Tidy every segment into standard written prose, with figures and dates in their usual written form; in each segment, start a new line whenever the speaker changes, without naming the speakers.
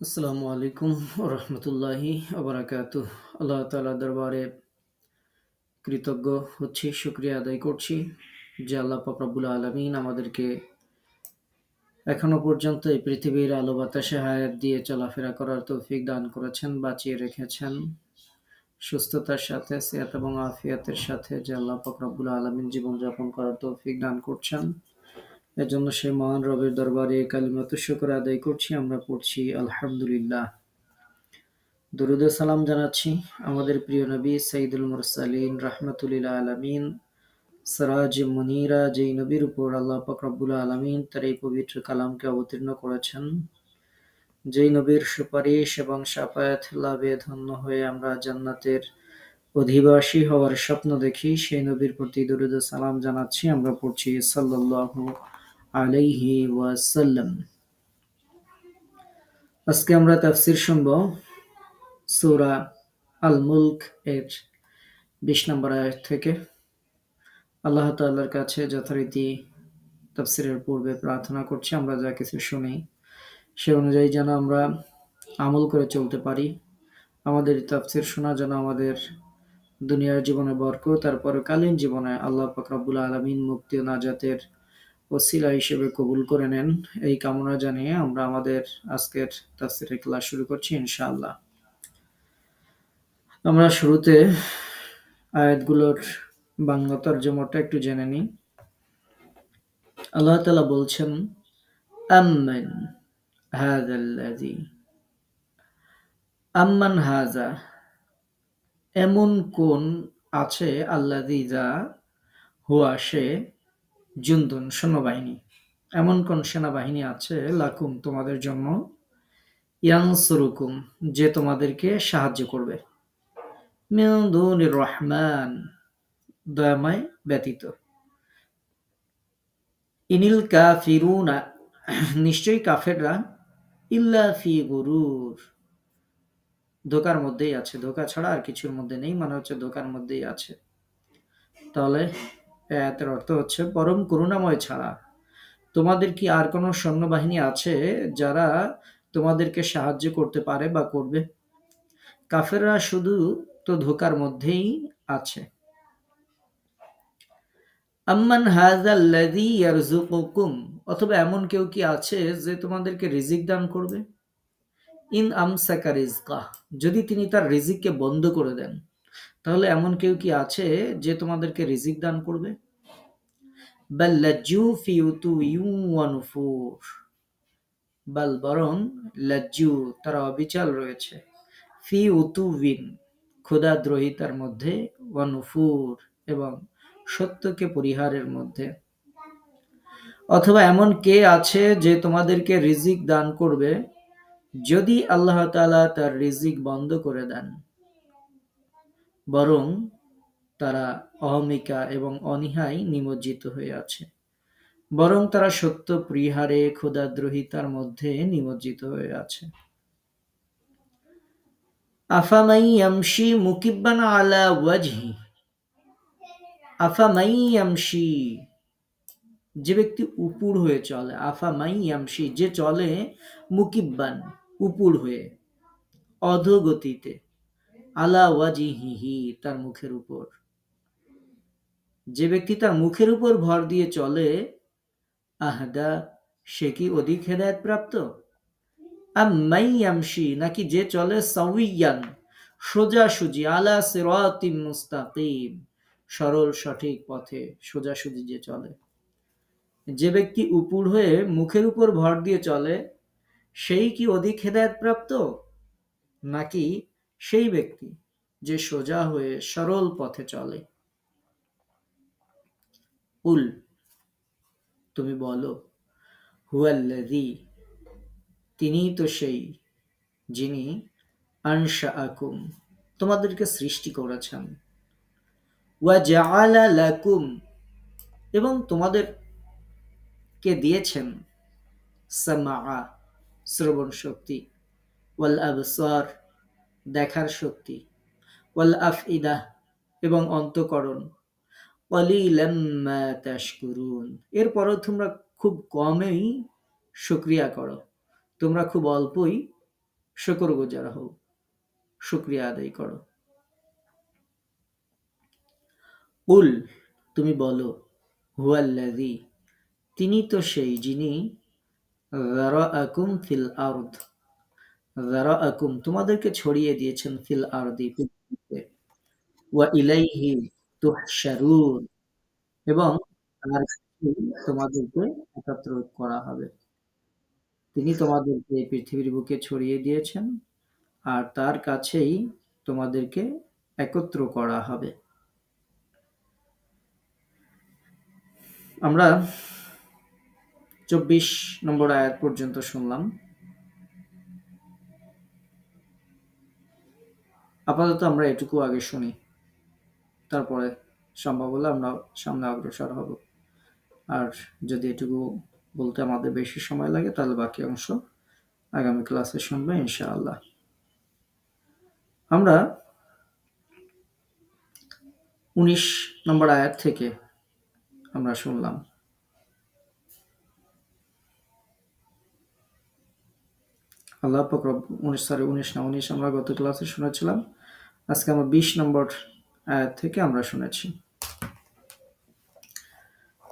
আসসালামু আলাইকুম রহমতুল্লাহি ওবরাকাতুহ। আল্লাহ তাআলার দরবারে কৃতজ্ঞ হচ্ছি, শুকরিয়া আদায় করছি যে আল্লাহ পাক রব্বুল আলামিন আমাদেরকে এখনো পর্যন্ত এই পৃথিবীর আলো বাতাসে হায়াত দিয়ে চলাফেরা করার তৌফিক দান করেছেন, বাঁচিয়ে রেখেছেন সুস্থতার সাথে, সিহাত এবং আফিয়াতের সাথে, যে আল্লাহ পাক রব্বুল আলামিন জীবনযাপন করার তৌফিক দান করছেন। এজন্য সেই মহান রবের দরবারে কালিমাতু শুকর আদায় করছি। আমরা পড়ছি আলহামদুলিল্লাহ। দরুদ ও সালাম জানাচ্ছি আমাদের প্রিয় নবী সাইয়্যিদুল মুরসালিন রাহমাতুল আলামিন সিরাজ মুনীরা, যেই নবীর উপর আল্লাহ পাক রব্বুল আলামিন তার এই পবিত্র কালামকে অবতীর্ণ করেছেন, যেই নবীর সুপারিশ এবং শাফায়াত লাভে ধন্য হয়ে আমরা জান্নাতের অধিবাসী হওয়ার স্বপ্ন দেখি, সেই নবীর প্রতি দরুদ ও সালাম জানাচ্ছি। আমরা পড়ছি সাল্লাল্লাহু আলাইহি ওয়াসাল্লাম। আজকে আমরা তাফসীর শুনব সূরা আল মুলক এর 20 নম্বর আয়াত থেকে। আল্লাহ তাআলার কাছে যথারীতি তাফসীরের পূর্বে প্রার্থনা করছি, আমরা যা কিছু শুনি সে অনুযায়ী যেন আমরা আমল করে চলতে পারি। আমাদের তাফসীর শোনা যেন আমাদের দুনিয়ার জীবনে বরকত আর পরকালীন জীবনে আল্লাহ পাক রব্বুল আলামিন মুক্তি ও নাজাতের ওসিলা হিসেবে কবুল করে নেন, এই কামনা জানিয়ে আমরা আমাদের আজকের তাফসীরের ক্লাস শুরু করছি ইনশাআল্লাহ। আমরা শুরুতে আয়াতগুলোর বাংলা তরজমাটা একটু জেনে নিই। আল্লাহ তাআলা বলছেন, আম্মান হাযাল্লাযী, আম্মান হাযা, এমন কোন আছে, আল্লাযী যা, হুয়া সে, জুনদুন সৈন্যবাহিনী, এমন কোন সেনাবাহিনী আছে, লাকুম তোমাদের জন্য, ইয়ানসুরুকুম যে তোমাদেরকে সাহায্য করবে, মিন দুনির রহমান দয়াময় ব্যতীত, ইনিল কাফিরুনা নিশ্চয়ই কাফেররা, ইল্লা ফি গুরুর ধোকার মধ্যেই আছে, ধোকা ছাড়া আর কিছুর মধ্যে নেই, মানে হচ্ছে ধোকার মধ্যেই আছে। তাহলে আয়াতের অর্থ হচ্ছে পরম করুণাময় ছাড়া তোমাদের কি আর কোনো সৈন্যবাহিনী আছে যারা তোমাদেরকে সাহায্য করতে পারে বা করবে? কাফেররা শুধু তো ধোকার মধ্যেই আছে। আম্মান হাযাল্লাযী ইয়ারযুকুকুম, অথবা এমন কেউ কি আছে যে তোমাদেরকে রিজিক দান করবে? ইন আমসাকা রিজকাহ, যদি তিনি তার রিজিককে বন্ধ করে দেন, তাহলে এমন কেউ কি আছে যে তোমাদেরকে রিজিক দান করবে? বাল লাজ্জু ফি উতুইয়্যিন ওয়া নুফুর, বাল বরং, লাজ্জু তারা অবিচল রয়েছে, ফি উতুবিন ক্ষুধাদ্রোহিতার মধ্যে, ওয়া নুফুর এবং সত্যকে পরিহারের মধ্যে। অথবা এমন কে আছে যে তোমাদেরকে রিজিক দান করবে যদি আল্লাহ তাআলা তার রিজিক বন্ধ করে দেন? বরং তারা অহমিকা এবং অনীহায় নিমজ্জিত হয়ে আছে, বরং তারা সত্য পরিহারে ক্ষুধাদ্রোহিতার মধ্যে নিমজ্জিত হয়ে আছে। আফামাই ইয়ামশি মুকিব্বান আলা ওয়াজহি, আফামাই ইয়ামশি যে ব্যক্তি উপুড় হয়ে চলে, আফামাই ইয়ামশি যে চলে, মুকিব্বান উপুড় হয়ে, অধোগতিতে, আলা ওয়াজিহিহি তার মুখের উপর, যে ব্যক্তি তার মুখের উপর ভর দিয়ে চলে, আহদা সে কি অধিক হেদায়েত প্রাপ্ত? আম্মাই ইয়ামশি নাকি যে চলে, সাউইয়ান সোজাসুজি, আলা সিরাতিম মুস্তাকিম সরল সঠিক পথে সোজাসুজি যে চলে। যে ব্যক্তি উপুড় হয়ে মুখের উপর ভর দিয়ে চলে সেই কি অধিক হেদায়েত প্রাপ্ত, নাকি সেই ব্যক্তি যে সোজা হয়ে সরল পথে চলে? উল তুমি বলো, হুয়াল্লাযী তিনিই তো সেই, যিনি আনশাআকুম তোমাদেরকে সৃষ্টি করেছেন, ওয়া জাআলা লাকুম এবং তোমাদেরকে দিয়েছেন, সামআ শ্রবণ শক্তি, ওয়াল আবসার দেখার শক্তি, ওয়াল আফইদা এবং অন্তঃকরণ, ক্বালিলাম মা তাশকুরুন এরপরও তোমরা খুব কমই শুকরিয়া করো, তোমরা খুব অল্পই শুকরগুজার হও, শুকরিয়া আদায় করো। উল, তুমি বলো, হুয়াল্লাযী, তিনি তো সেই যিনি যারাআকুম ফিল আরদ, যারাআকুম তোমাদেরকে ছড়িয়ে দিয়েছেন, ফিল আরদি পৃথিবীতে, ওয়া ইলাইহি তুহশারুন, এবং তার কাছেই তোমাদেরকে একত্র করা হবে। তিনি তোমাদেরকে এই পৃথিবীর বুকে ছড়িয়ে দিয়েছেন, আর তার কাছেই তোমাদেরকে একত্র করা হবে। আমরা 24 নম্বর আয়াত পর্যন্ত শুনলাম। আপাতত আমরা এটুকু আগে শুনি, তারপরে সম্ভব হলে আমরা সামনে অগ্রসর হব। আর যদি এটুকু বলতে আমাদের বেশি সময় লাগে, তাহলে বাকি অংশ আগামী ক্লাসে শুনবো ইনশাআল্লাহ। আমরা 19 নম্বর আয়াত থেকে আমরা শুনলাম। আল্লাহ পাক 19 আমরা গত ক্লাসে শুনেছিলাম। আজকে আমরা 20 নম্বর আয়াত থেকে আমরা শুনেছি।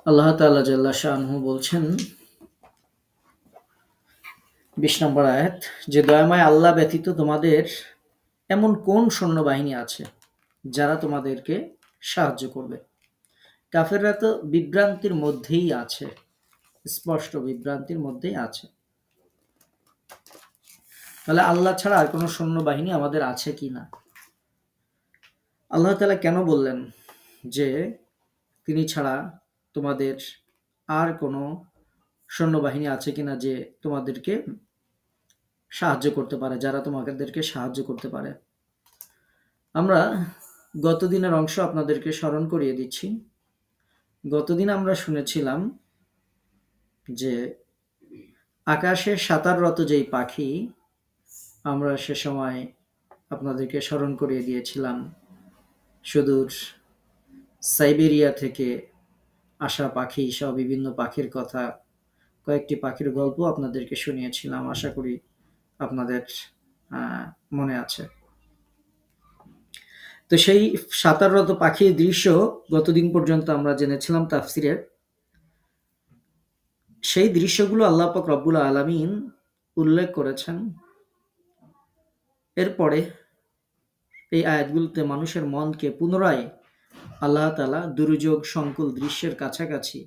আল্লাহ তাআলা জাল্লা শাআনহু বলছেন 20 নম্বর আয়াত, যে দয়াময় আল্লাহ ব্যতীত তোমাদের এমন কোন সৈন্যবাহিনী আছে যারা তোমাদেরকে সাহায্য করবে? কাফেররা তো বিভ্রান্তির মধ্যেই আছে, স্পষ্ট বিভ্রান্তির মধ্যেই আছে। তাহলে আল্লাহ ছাড়া আর কোনো সৈন্যবাহিনী আমাদের আছে কি না? আল্লাহ তাআলা কেন বললেন যে তিনি ছাড়া তোমাদের আর কোনো সৈন্যবাহিনী আছে কিনা যে তোমাদেরকে সাহায্য করতে পারে, যারা তোমাদেরকে সাহায্য করতে পারে? আমরা গত দিনের অংশ আপনাদেরকে স্মরণ করিয়ে দিচ্ছি। গতদিন আমরা শুনেছিলাম যে আকাশে সাঁতাররত যেই পাখি, আমরা সে সময় আপনাদেরকে স্মরণ করিয়ে দিয়েছিলাম সুদূর সাইবেরিয়া থেকে আসা পাখি সহ বিভিন্ন পাখির কথা, কয়েকটি পাখির গল্প আপনাদেরকে শুনিয়েছিলাম। আশা করি আপনাদের মনে আছে। তো সেই সাঁতাররত পাখির দৃশ্য গতদিন পর্যন্ত আমরা জেনেছিলাম তাফসিরে। সেই দৃশ্যগুলো আল্লাহ পাক রব্বুল আলামিন উল্লেখ করেছেন। এরপরে এই আয়াতগুলোতে মানুষের মনকে পুনরায় আল্লাহ তাআলা দুর্যোগ সংকুল দৃশ্যের কাছাকাছি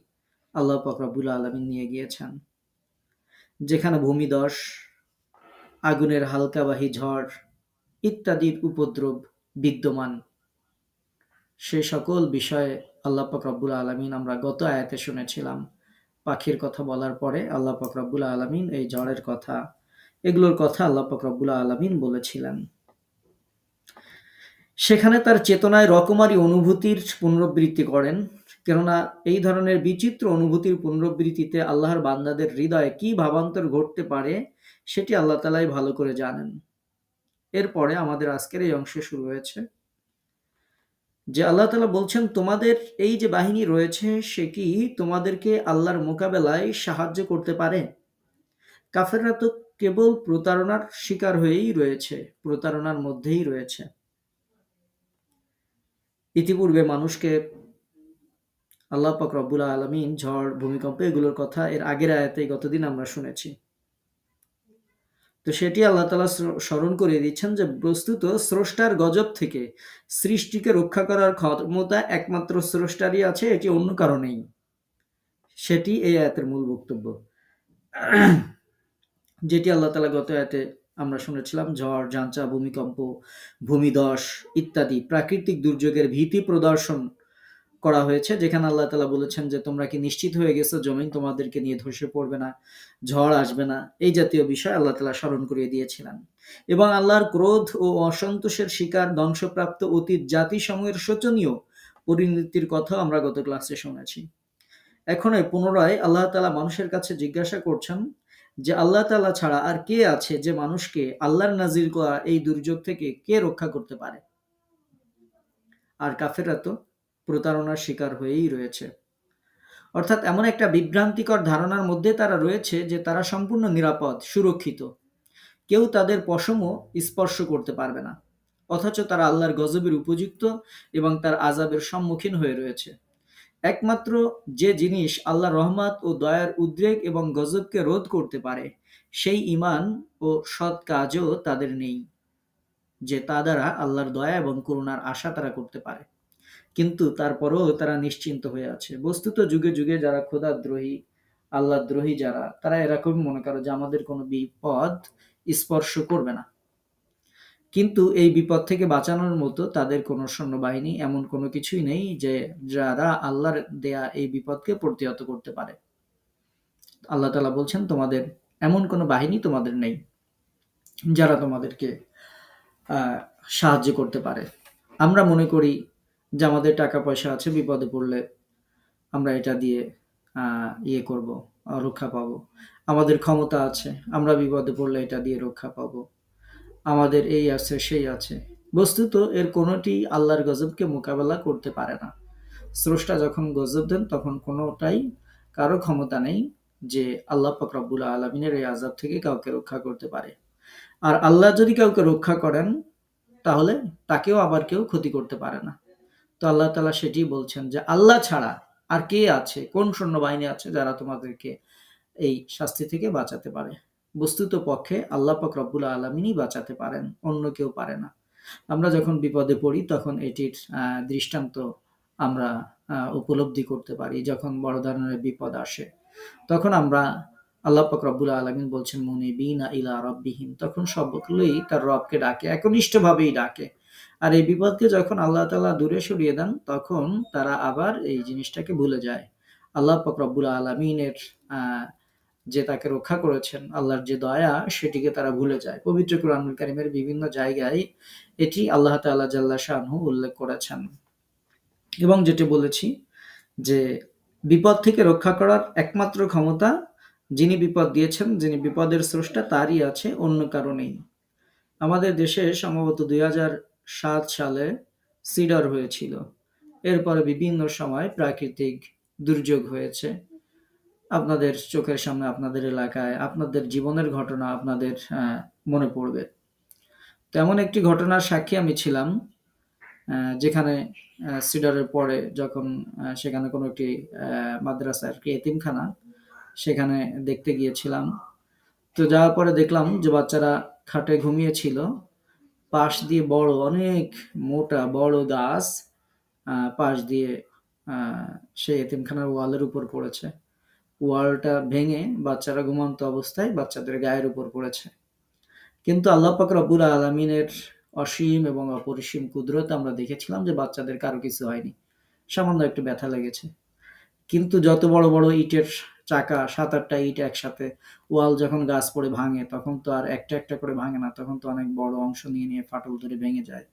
আল্লাহ পাক রব্বুল আলামিন নিয়ে গিয়েছেন, যেখানে ভূমিধস, আগুনের হালকাবাহী ঝড় ইত্যাদির উপদ্রব বিদ্যমান। সেই সকল বিষয়ে আল্লাহ পাক রব্বুল আলামিন আমরা গত আয়াতে শুনেছিলাম। পাখির কথা বলার পরে আল্লাহ পাক রব্বুল আলামিন এই ঝড়ের কথা, এগুলোর কথা আল্লাহ পাক রব্বুল আলামিন বলেছিলেন। সেখানে তার চেতনায় রকমারি অনুভূতির পুনরাবৃত্তি করেন, কেননা এই ধরনের বিচিত্র অনুভূতির পুনরাবৃত্তিতে আল্লাহর বান্দাদের হৃদয়ে কি ভাবান্তর ঘটতে পারে সেটি আল্লাহ তাআলাই ভালো করে জানেন। এরপরে আমাদের আজকের এই অংশ শুরু হয়েছে যে আল্লাহ তাআলা বলছেন, তোমাদের এই যে বাহিনী রয়েছে সে কি তোমাদেরকে আল্লাহর মোকাবেলায় সাহায্য করতে পারে? কাফেররা তো কেবল প্রতারণার শিকার হয়েই রয়েছে, প্রতারণার মধ্যেই রয়েছে। ইতিপূর্বে মানুষকে আল্লাহ পাক রব্বুল আলামিন ঝড়, ভূমিকম্প এগুলোর কথা এর আগের আয়াতে গতদিন আমরা শুনেছি। তো সেটি আল্লাহ তাআলা স্মরণ করিয়ে দিচ্ছেন যে বস্তুত স্রষ্টার গজব থেকে সৃষ্টিকে রক্ষা করার ক্ষমতা একমাত্র স্রষ্টারই আছে, এটি অন্য কারো নেই। সেটি এই আয়াতের মূল বক্তব্য, যেটি আল্লাহ তাআলা গত আয়াতে আমরা শুনেছিলাম। ঝড়, ঝঞ্ঝা, ভূমিকম্প, ভূমিধস ইত্যাদি প্রাকৃতিক দুর্যোগের ভীতি প্রদর্শন করা হয়েছে, যেখানে আল্লাহ তাআলা বলেছেন যে তোমরা কি নিশ্চিত হয়ে গেছো জমিন তোমাদেরকে নিয়ে ধসে পড়বে না, ঝড় আসবে না? এই জাতীয় বিষয় আল্লাহ তাআলা স্মরণ করিয়ে দিয়েছিলেন। এবং আল্লাহর ক্রোধ ও অসন্তোষের শিকার ধ্বংসপ্রাপ্ত অতীত জাতিসমূহের শোচনীয় পরিণতির কথা আমরা গত ক্লাসে শুনেছি। এখন পুনরায় আল্লাহ তাআলা মানুষের কাছে জিজ্ঞাসা করছেন যে আল্লাহ তাআলা ছাড়া আর কে আছে যে মানুষকে আল্লাহর নাজিল করা এই দুর্যোগ থেকে কে রক্ষা করতে পারে? আর কাফেররা তো প্রতারণার শিকার হয়েই রয়েছে। অর্থাৎ এমন একটা বিভ্রান্তিকর ধারণার মধ্যে তারা রয়েছে যে তারা সম্পূর্ণ নিরাপদ, সুরক্ষিত। কেউ তাদের পশমও স্পর্শ করতে পারবে না, অথচ তারা আল্লাহর গজবের উপযুক্ত এবং তার আযাবের সম্মুখীন হয়ে রয়েছে। একমাত্র যে জিনিস আল্লাহর রহমত ও দয়ার উদ্রেক এবং গজবকে রোধ করতে পারে, সেই ঈমান ও সৎ কাজও তাদের নেই, যে তা দ্বারা আল্লাহর দয়া এবং করুণার আশা তারা করতে পারে। কিন্তু তারপরেও তারা নিশ্চিন্ত হয়ে আছে। বস্তুত যুগে যুগে যারা খোদাদ্রোহী, আল্লাহদ্রোহী যারা, তারা এরকম মনে করে যে আমাদের কোনো বিপদ স্পর্শ করবে না। কিন্তু এই বিপদ থেকে বাঁচানোর মতো তাদের কোনো সৈন্যবাহিনী, এমন কোনো কিছুই নেই যে যারা আল্লাহর দেয়া এই বিপদকে প্রতিহত করতে পারে। আল্লাহ তাআলা বলছেন, তোমাদের এমন কোনো বাহিনী তোমাদের নেই যারা তোমাদেরকে আহ, সাহায্য করতে পারে। আমরা মনে করি যে আমাদের টাকা পয়সা আছে, বিপদে পড়লে আমরা এটা দিয়ে ইয়ে করব, রক্ষা পাবো। আমাদের ক্ষমতা আছে, আমরা বিপদে পড়লে এটা দিয়ে রক্ষা পাবো। আমাদের এই আছে সেই আছে। বস্তুত এর কোনোটি আল্লাহর গজবকে মোকাবেলা করতে পারে না। স্রষ্টা যখন গজব দেন তখন কোনোটাই কারো ক্ষমতা নেই যে আল্লাহ পাক রব্বুল আলামিনের এই আযাব থেকে কাউকে রক্ষা করতে পারে। আর আল্লাহ যদি কাউকে রক্ষা করেন, তাহলে তাকেও আবার কেউ ক্ষতি করতে পারে না। তো আল্লাহ তাআলা সেটি বলছেন যে আল্লাহ ছাড়া আর কে আছে, কোন সৈন্যবাহিনী আছে যারা তোমাদেরকে এই শাস্তি থেকে বাঁচাতে পারে। বস্তুত পক্ষে আল্লাহ পাক রব্বুল আলামিনই বাঁচাতে পারেন, অন্য কেউ পারে না। আমরা যখন বিপদে পড়ি তখন এটির দৃষ্টান্ত আমরা উপলব্ধি করতে পারি। যখন বড় ধরনের বিপদ আসে তখন আমরা, আল্লাহ পাক রব্বুল আলামিন বলছেন মুনিবিনা ইলা রাব্বিহিম, তখন সবগুলোই তার রবকে ডাকে, একনিষ্ঠভাবেই ডাকে। আর এই বিপদকে যখন আল্লাহ তাআলা দূরে সরিয়ে দেন তখন তারা আবার এই জিনিসটাকে ভুলে যায়। আল্লাহ পাক রব্বুল আলামিনের যে তাকে রক্ষা করেছেন, আল্লাহর যে দয়া, সেটিকে তারা ভুলে যায়। পবিত্র কুরআনুল কারীমের বিভিন্ন জায়গায় এটি আল্লাহ তাআলা জাল্লা শানহু উল্লেখ করেছেন। এবং যেটি বলেছি যে বিপদ থেকে রক্ষা করার একমাত্র ক্ষমতা যিনি বিপদ দিয়েছেন, যিনি বিপদের স্রষ্টা, তারই আছে, অন্য কারো নেই। আমাদের দেশে সম্ভবত 2007 সালে সিডর হয়েছিল। এরপরে বিভিন্ন সময় প্রাকৃতিক দুর্যোগ হয়েছে। আপনাদের চোখের সামনে, আপনাদের এলাকায়, আপনাদের জীবনের ঘটনা আপনাদের মনে পড়বে। তেমন একটি ঘটনার সাক্ষী আমি ছিলাম, যেখানে সিডারের পরে যখন সেখানে কোনো একটি মাদ্রাসার কি এতিমখানা, সেখানে দেখতে গিয়েছিলাম। তো যাওয়ার পরে দেখলাম যে বাচ্চারা খাটে ঘুমিয়েছিল, পাশ দিয়ে বড় অনেক মোটা বড় গাছ পাশ দিয়ে সেই এতিমখানার ওয়ালের উপর পড়েছে। ওয়ালটা ভেঙে বাচ্চারা ঘুমন্ত অবস্থায় বাচ্চাদের গায়ের উপর পড়েছে। কিন্তু আল্লাহ পাক রব্বুল আলামিনের অসীম এবং অপরিসীম কুদরত আমরা দেখেছিলাম যে বাচ্চাদের কারো কিছু হয়নি, সামান্য একটু ব্যথা লেগেছে। কিন্তু যত বড় বড় ইটের চাকা, 7-8টা ইট একসাথে, ওয়াল যখন গাছ পড়ে ভাঙে তখন তো আর একটা একটা করে ভাঙে না, তখন তো অনেক বড় অংশ নিয়ে নিয়ে ফাটল ধরে ভেঙে যায়।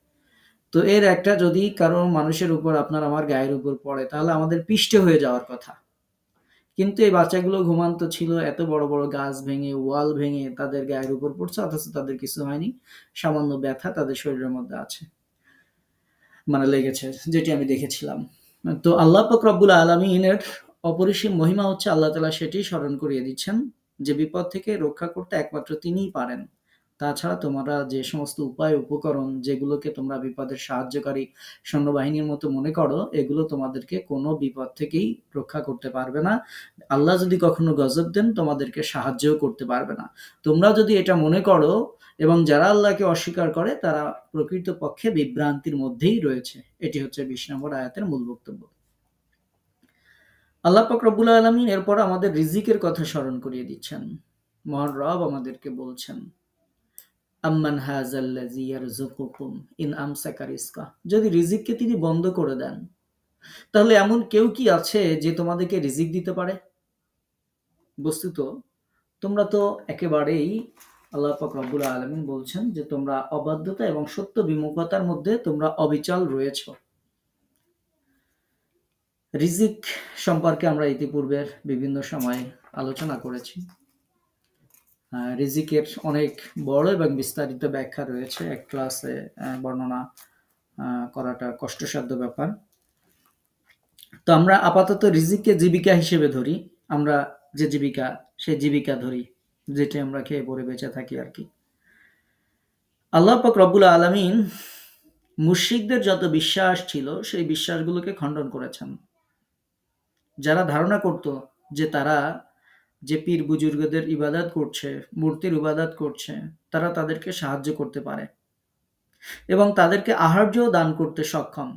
তো এর একটা যদি কারো মানুষের উপর, আপনার আমার গায়ের উপর পড়ে, তাহলে আমাদের পিষ্টে হয়ে যাওয়ার কথা। কিন্তু এই বাচ্চাগুলো ঘুমান্ত ছিল, এত বড় বড় গাছ ভেঙে, ওয়াল ভেঙে তাদের গায়ের উপর পড়ছে, অথচ তাদের কিছু হয়নি। সামান্য ব্যথা তাদের শরীরের মধ্যে আছে, মানে লেগেছে, যেটি আমি দেখেছিলাম। তো আল্লাহ পাক রব্বুল আলামিনের অপরিসীম মহিমা হচ্ছে, আল্লাহ তাআলা সেটি স্মরণ করিয়ে দিচ্ছেন যে বিপদ থেকে রক্ষা করতে একমাত্র তিনিই পারেন। তাছাড়া তোমরা যে সমস্ত উপায় উপকরণ, যেগুলোকে তোমরা বিপদের সাহায্যকারী সৈন্যবাহিনীর মতো মনে করো, এগুলো তোমাদেরকে কোনো বিপদ থেকেই রক্ষা করতে পারবে না। আল্লাহ যদি কখনো গজব দেন, তোমাদেরকে সাহায্যও করতে পারবে না। তোমরা যদি এটা মনে করো, এবং যারা আল্লাহকে অস্বীকার করে তারা প্রকৃতপক্ষে বিভ্রান্তির মধ্যেই রয়েছে। এটি হচ্ছে 20 নম্বর আয়াতের মূল বক্তব্য। আল্লাহ পাক রব্বুল আলামিন এরপর আমাদের রিজিকের কথা স্মরণ করিয়ে দিচ্ছেন। মহান রব আমাদেরকে বলছেন, আম্মান হাযাল্লাযী ইয়ারযুকুকুম ইন আমসাকা রিজকা, যদি রিজিককে তিনি বন্ধ করে দেন, তাহলে এমন কেউ কি আছে যে তোমাদেরকে রিজিক দিতে পারে? বস্তুত তোমরা তো একেবারেই, আল্লাহ পাক রব্বুল আলামিন বলছেন যে তোমরা অবাধ্যতা এবং সত্য বিমুখতার মধ্যে তোমরা অবিচল রয়েছো। রিজিক সম্পর্কে আমরা ইতিপূর্বে বিভিন্ন সময় আলোচনা করেছি। রিজিকের অনেক বড় এবং বিস্তারিত ব্যাখ্যা রয়েছে, এক ক্লাসে বর্ণনা করাটা কষ্টসাধ্য ব্যাপার। তো আমরা আপাতত রিজিককে জীবিকা হিসেবে ধরি। আমরা যে জীবিকা, সেই জীবিকা ধরি, যেটা আমরা খেয়ে পরে বেঁচে থাকি আর কি। আল্লাহ পাক রব্বুল আলামিন মুশরিকদের যত বিশ্বাস ছিল সেই বিশ্বাসগুলোকে খণ্ডন করেছেন। যারা ধারণা করত যে তারা যে পীর বুজুর্গদের ইবাদত করছে, মূর্তির ইবাদত করছে, তারা তাদেরকে সাহায্য করতে পারে এবং তাদেরকে আহার্যও দান করতে সক্ষম।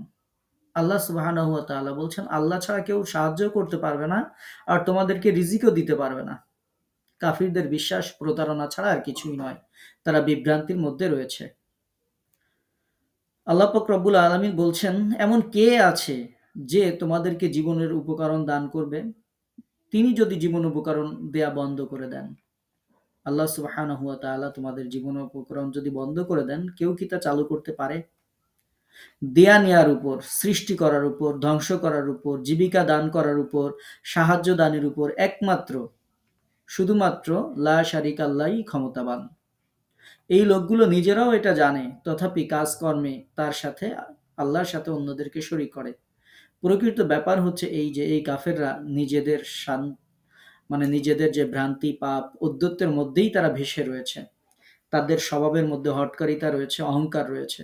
আল্লাহ সুবহানাহু ওয়া তাআলা বলছেন, আল্লাহ ছাড়া কেউ সাহায্য করতে পারবে না আর তোমাদেরকে রিজিকও দিতে পারবে না। কাফিরদের বিশ্বাস প্রতারণা ছাড়া আর কিছুই নয়। তারা বিভ্রান্তির মধ্যে রয়েছে। আল্লাহ পাক রব্বুল আলামিন বলছেন, এমন কে আছে যে তোমাদেরকে জীবনের উপকরণ দান করবে? তিনি যদি জীবন উপকরণ দেয়া বন্ধ করে দেন। আল্লাহ সুবহানাহু ওয়া তাআলা তোমাদের জীবন উপকরণ যদি বন্ধ করে দেন, কেউ কি তা চালু করতে পারে? দেয়া নেয়ার উপর, সৃষ্টি করার উপর, ধ্বংস করার উপর, জীবিকা দান করার উপর, সাহায্য দানের উপর একমাত্র শুধুমাত্র লা শারিকা আল্লাহই ক্ষমতাবান। এই লোকগুলো নিজেরাও এটা জানে, তথাপি কাজকর্মে তার সাথে আল্লাহর সাথে অন্যদেরকে শরীক করে। প্রকৃত ব্যাপার হচ্ছে এই যে এই কাফেররা নিজেদের মানে নিজেদের যে ভ্রান্তি, পাপ, ঔদ্ধত্যের মধ্যেই তারা ভেসে রয়েছে। তাদের স্বভাবের মধ্যে হঠকারিতা রয়েছে, অহংকার রয়েছে।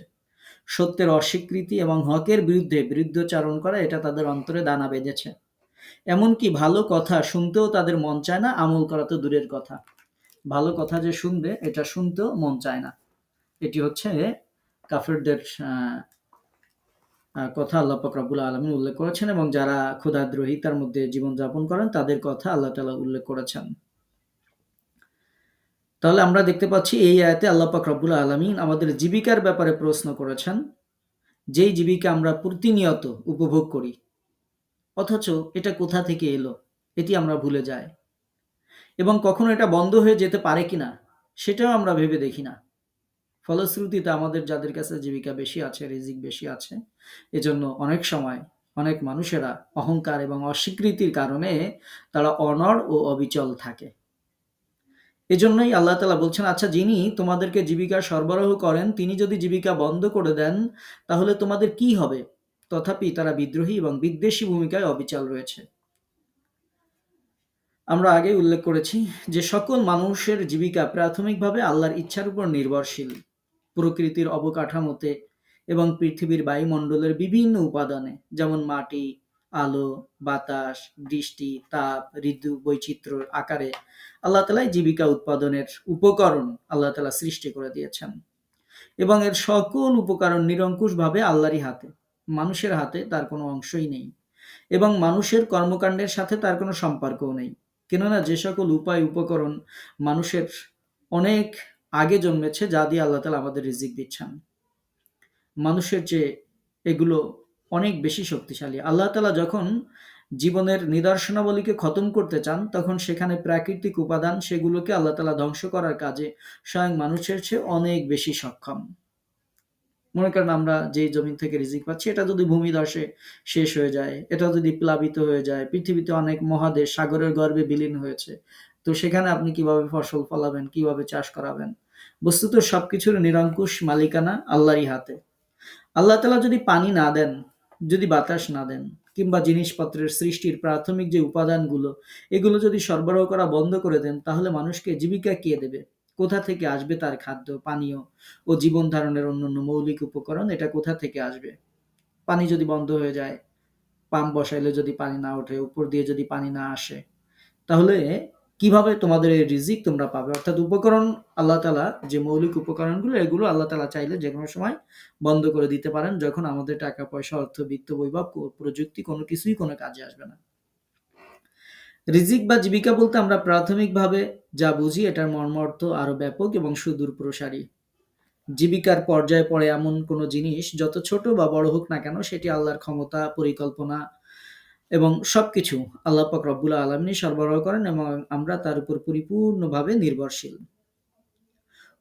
সত্যের অস্বীকৃতি এবং হকের বিরুদ্ধে বিরুদ্ধচারণ করা এটা তাদের অন্তরে দানা বেঁধেছে। এমনকি ভালো কথা শুনতেও তাদের মন চায় না, আমল করা তো দূরের কথা। ভালো কথা যে শুনবে এটা শুনতেও মন চায় না। এটি হচ্ছে কাফেরদের কথা আল্লাহ পাক রব্বুল আলামিন উল্লেখ করেছেন এবং যারা ক্ষুধাদ্রোহিতার মধ্যে জীবনযাপন করেন তাদের কথা আল্লাহ তাআলা উল্লেখ করেছেন। তাহলে আমরা দেখতে পাচ্ছি এই আয়াতে আল্লাহ পাক রব্বুল আলামিন আমাদের জীবিকার ব্যাপারে প্রশ্ন করেছেন, যেই জীবিকা আমরা প্রতিনিয়ত উপভোগ করি, অথচ এটা কোথা থেকে এলো এটি আমরা ভুলে যাই এবং কখনো এটা বন্ধ হয়ে যেতে পারে কিনা সেটাও আমরা ভেবে দেখি না। ফলশ্রুতিতে আমাদের যাদের কাছে জীবিকা বেশি আছে, রিজিক বেশি আছে, এজন্য অনেক সময় অনেক মানুষেরা অহংকার এবং অস্বীকৃতির কারণে তারা অনড় ও অবিচল থাকে। এজন্যই আল্লাহ তাআলা বলছেন, আচ্ছা যিনি তোমাদেরকে জীবিকা সরবরাহ করেন তিনি যদি জীবিকা বন্ধ করে দেন তাহলে তোমাদের কি হবে? তথাপি তারা বিদ্রোহী এবং বিদ্বেষী ভূমিকায় অবিচল রয়েছে। আমরা আগেই উল্লেখ করেছি যে সকল মানুষের জীবিকা প্রাথমিকভাবে আল্লাহর ইচ্ছার উপর নির্ভরশীল। প্রকৃতির অবকাঠামোতে এবং পৃথিবীর বায়ুমণ্ডলের বিভিন্ন উপাদানে, যেমন মাটি, আলো, বাতাস, বৃষ্টি, তাপ, ঋতু বৈচিত্র্যের আকারে আল্লাহ তাআলাই জীবিকা উৎপাদনের উপকরণ আল্লাহ তাআলা সৃষ্টি করে দিয়েছেন এবং এর সকল উপকরণ নিরঙ্কুশভাবে আল্লাহরই হাতে। মানুষের হাতে তার কোনো অংশই নেই এবং মানুষের কর্মকাণ্ডের সাথে তার কোনো সম্পর্কও নেই। কেননা যে সকল উপায় উপকরণ মানুষের অনেক আগে জন্মেছে, যা দিয়ে আল্লাহ তাআলা আমাদের রিজিক দিচ্ছেন, মানুষের চেয়ে এগুলো অনেক বেশি শক্তিশালী। আল্লাহ তাআলা যখন জীবনের নিদর্শনাবলীকে খতম করতে চান তখন সেখানে প্রাকৃতিক উপাদান সেগুলোকে আল্লাহ তাআলা ধ্বংস করার কাজে স্বয়ং মানুষের চেয়ে অনেক বেশি সক্ষম। মনে করেন আমরা যেই জমিন থেকে রিজিক পাচ্ছি এটা যদি ভূমিধসে শেষ হয়ে যায়, এটা যদি প্লাবিত হয়ে যায়, পৃথিবীতে অনেক মহাদেশ সাগরের গর্ভে বিলীন হয়েছে, তো সেখানে আপনি কিভাবে ফসল ফলাবেন, কিভাবে চাষ করাবেন? বস্তুত সবকিছুর নিরঙ্কুশ মালিকানা আল্লাহরই হাতে। আল্লাহ তাআলা যদি পানি না দেন, যদি বাতাস না দেন, কিংবা জিনিসপত্রের সৃষ্টির প্রাথমিক যে উপাদানগুলো এগুলো যদি সরবরাহ করা বন্ধ করে দেন, তাহলে মানুষকে জীবিকা কে দেবে? কোথা থেকে আসবে তার খাদ্য, পানীয় ও জীবন ধারণের অন্যান্য মৌলিক উপকরণ? এটা কোথা থেকে আসবে? পানি যদি বন্ধ হয়ে যায়, পাম্প বসাইলে যদি পানি না ওঠে, উপর দিয়ে যদি পানি না আসে, তাহলে কিভাবে তোমাদের এই রিজিক তোমরা পাবে? অর্থাৎ উপকরণ আল্লাহ তাআলা যে মৌলিক উপকরণগুলো এগুলো আল্লাহ তাআলা চাইলে যে কোনো সময় বন্ধ করে দিতে পারেন, যখন আমাদের টাকা পয়সা, অর্থ, বিত্ত, বৈভব, প্রযুক্তি কোনো কিছুই কোনো কাজে আসবে না। রিজিক বা জীবিকা বলতে আমরা প্রাথমিকভাবে যা বুঝি এটার মর্মার্থ আরো ব্যাপক এবং সুদূর প্রসারী। জীবিকার পর্যায়ে পড়ে এমন কোনো জিনিস যত ছোট বা বড় হোক না কেন সেটি আল্লাহর ক্ষমতা, পরিকল্পনা এবং সবকিছু আল্লাহ পাক রব্বুল আলামিনই সরবরাহ করেন এবং আমরা তার উপর পরিপূর্ণভাবে নির্ভরশীল।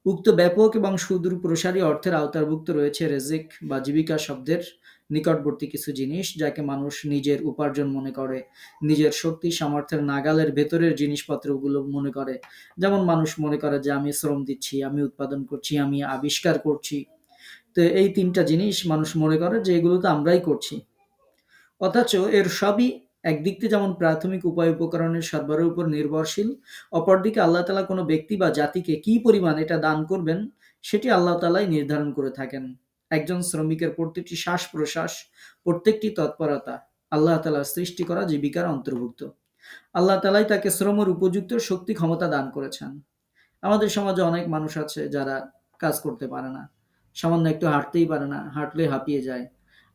উক্ত ব্যাপক এবং সুদূর প্রসারী অর্থের আওতাভুক্ত রয়েছে রিজিক বা জীবিকা শব্দের নিকটবর্তী কিছু জিনিস, যাকে মানুষ নিজের উপার্জন মনে করে, নিজের শক্তি সামর্থ্যের নাগালের ভেতরের জিনিসপত্রগুলো মনে করে। যেমন মানুষ মনে করে যে আমি শ্রম দিচ্ছি, আমি উৎপাদন করছি, আমি আবিষ্কার করছি। তো এই তিনটা জিনিস মানুষ মনে করে যে এগুলো তো আমরাই করছি। অথচ এর সবই একদিক থেকে যেমন প্রাথমিক উপায় উপকরণের সরবরাহের উপর নির্ভরশীল, অপরদিকে আল্লাহ তাআলা কোনো ব্যক্তি বা জাতিকে কি পরিমাণ এটা দান করবেন সেটি আল্লাহ তাআলাই নির্ধারণ করে থাকেন। একজন শ্রমিকের প্রতিটি শ্বাস-প্রশ্বাস, প্রত্যেকটি তৎপরতা আল্লাহ তাআলার সৃষ্টি করা জীবিকার অন্তর্ভুক্ত। আল্লাহ তাআলাই তাকে শ্রমের উপযুক্ত শক্তি ক্ষমতা দান করেছেন। আমাদের সমাজে অনেক মানুষ আছে যারা কাজ করতে পারে না। সামান্য একটু হাঁটতেই পারে না, হাঁটলেই হাঁপিয়ে যায়।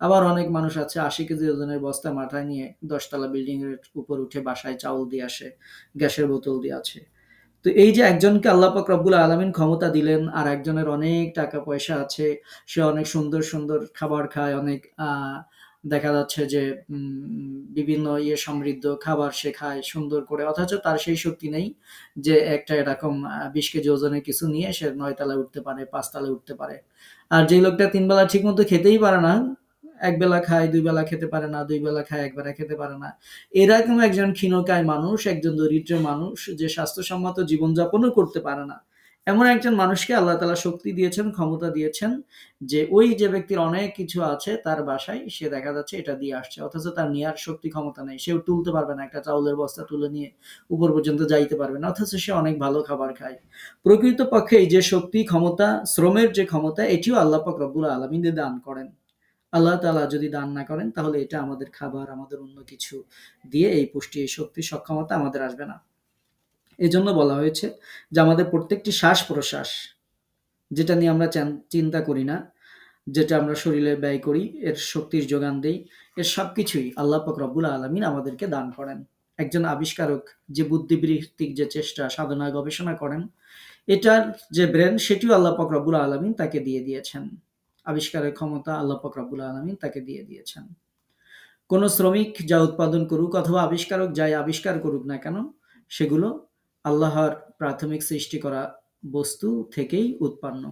আবার অনেক মানুষ আছে ৮০ কেজি ওজনের বস্তা মাথায় নিয়ে ১০ তলা বিল্ডিং এর উপর উঠে বাসায় চাউল দিয়ে আসে, গ্যাসের বোতল দিয়ে আছে। তো এই যে একজনকে আল্লাহ পাক রব্বুল আলামিন ক্ষমতা দিলেন, আর একজনের অনেক টাকা পয়সা আছে, সে অনেক সুন্দর সুন্দর খাবার খায়, অনেক দেখা যাচ্ছে যে বিভিন্ন সমৃদ্ধ খাবার সে খায় সুন্দর করে, অথচ তার সেই শক্তি নেই যে একটা এরকম ২০ কেজি ওজনের কিছু নিয়ে সে ৯ তলায় উঠতে পারে, ৫ তলায় উঠতে পারে। আর যে লোকটা ৩ বেলা ঠিক মতো খেতেই পারে না, এক বেলা খায়, ২ বেলা খেতে পারে না, ২ বেলা খায়, এক বেলা খেতে পারে না, এরকম একজন ক্ষীণকায় মানুষ, একজন দরিদ্র মানুষ যে স্বাস্থ্যসম্মত জীবনযাপনও করতে পারে না, এমন একজন মানুষকে আল্লাহ তাআলা শক্তি দিয়েছেন, ক্ষমতা দিয়েছেন, যে ওই যে ব্যক্তির অনেক কিছু আছে তার বাসায় সে দেখা যাচ্ছে এটা দিয়ে আসছে, অথচ তার নেয়ার শক্তি ক্ষমতা নেই, সেও তুলতে পারবে না, একটা চাউলের বস্তা তুলে নিয়ে উপর পর্যন্ত যাইতে পারবে না, অথচ সে অনেক ভালো খাবার খায়। প্রকৃতপক্ষে এই যে শক্তি, ক্ষমতা, শ্রমের যে ক্ষমতা, এটিও আল্লাহ পাক রব্বুল আলামিন দান করেন। আল্লাহ তাআলা যদি দান না করেন তাহলে এটা আমাদের খাবার, আমাদের অন্য কিছু দিয়ে এই পুষ্টি, এই শক্তি, সক্ষমতা আমাদের আসবে না। এজন্য বলা হয়েছে যে আমাদের প্রত্যেকটি শ্বাস-প্রশ্বাস, যেটা নিয়ে আমরা চিন্তা করি না, যেটা আমরা শরীরে ব্যয় করি, এর শক্তির যোগান দেই, এর সবকিছুই আল্লাহ পাক রব্বুল আলামিন আমাদেরকে দান করেন। একজন আবিষ্কারক যে বুদ্ধিবৃত্তিক যে চেষ্টা, সাধনা, গবেষণা করেন, এটার যে ব্রেন সেটিও আল্লাহ পাক রব্বুল আলামিন তাকে দিয়ে দিয়েছেন। আবিষ্কারের ক্ষমতা আল্লাহ পাক রব্বুল আলামিন তাকে দিয়ে দিয়েছেন। কোনো শ্রমিক যা উৎপাদন করুক অথবা আবিষ্কারক যাই আবিষ্কার করুক না কেন, সেগুলো আল্লাহর প্রাথমিক সৃষ্টি করা বস্তু থেকেই উৎপন্ন।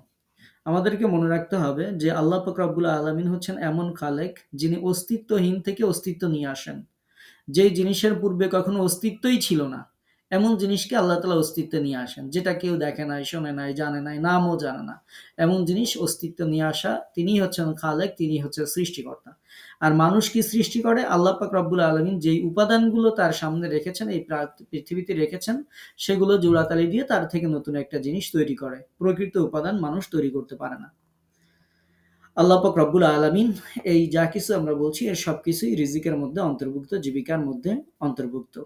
আমাদেরকে মনে রাখতে হবে যে আল্লাহ পাক রব্বুল আলামিন হচ্ছেন এমন খালেক যিনি অস্তিত্বহীন থেকে অস্তিত্ব নিয়ে আসেন। যেই জিনিসের পূর্বে কখনো অস্তিত্বই ছিল না, এমন জিনিসকে আল্লাহ তাআলা অস্তিত্বে নিয়ে আসেন, যেটা কেউ দেখে নাই, শোনে নাই, জানে নাই, নামও জানে না, এমন জিনিস অস্তিত্ব নিয়ে আসা, তিনিই হচ্ছেন খালেক, তিনি হচ্ছেন সৃষ্টিকর্তা। আর মানুষ কি সৃষ্টি করে? আল্লাহ পাক রব্বুল আলামিন যেই উপাদানগুলো তার সামনে রেখেছেন, এই পৃথিবীতে রেখেছেন, সেগুলো জোড়াতালি দিয়ে তার থেকে নতুন একটা জিনিস তৈরি করে। প্রকৃত উপাদান মানুষ তৈরি করতে পারে না। আল্লাহ পাক রব্বুল আলামিন এই যা কিছু আমরা বলছি এর সবকিছুই রিজিকের মধ্যে অন্তর্ভুক্ত, জীবিকার মধ্যে অন্তর্ভুক্ত।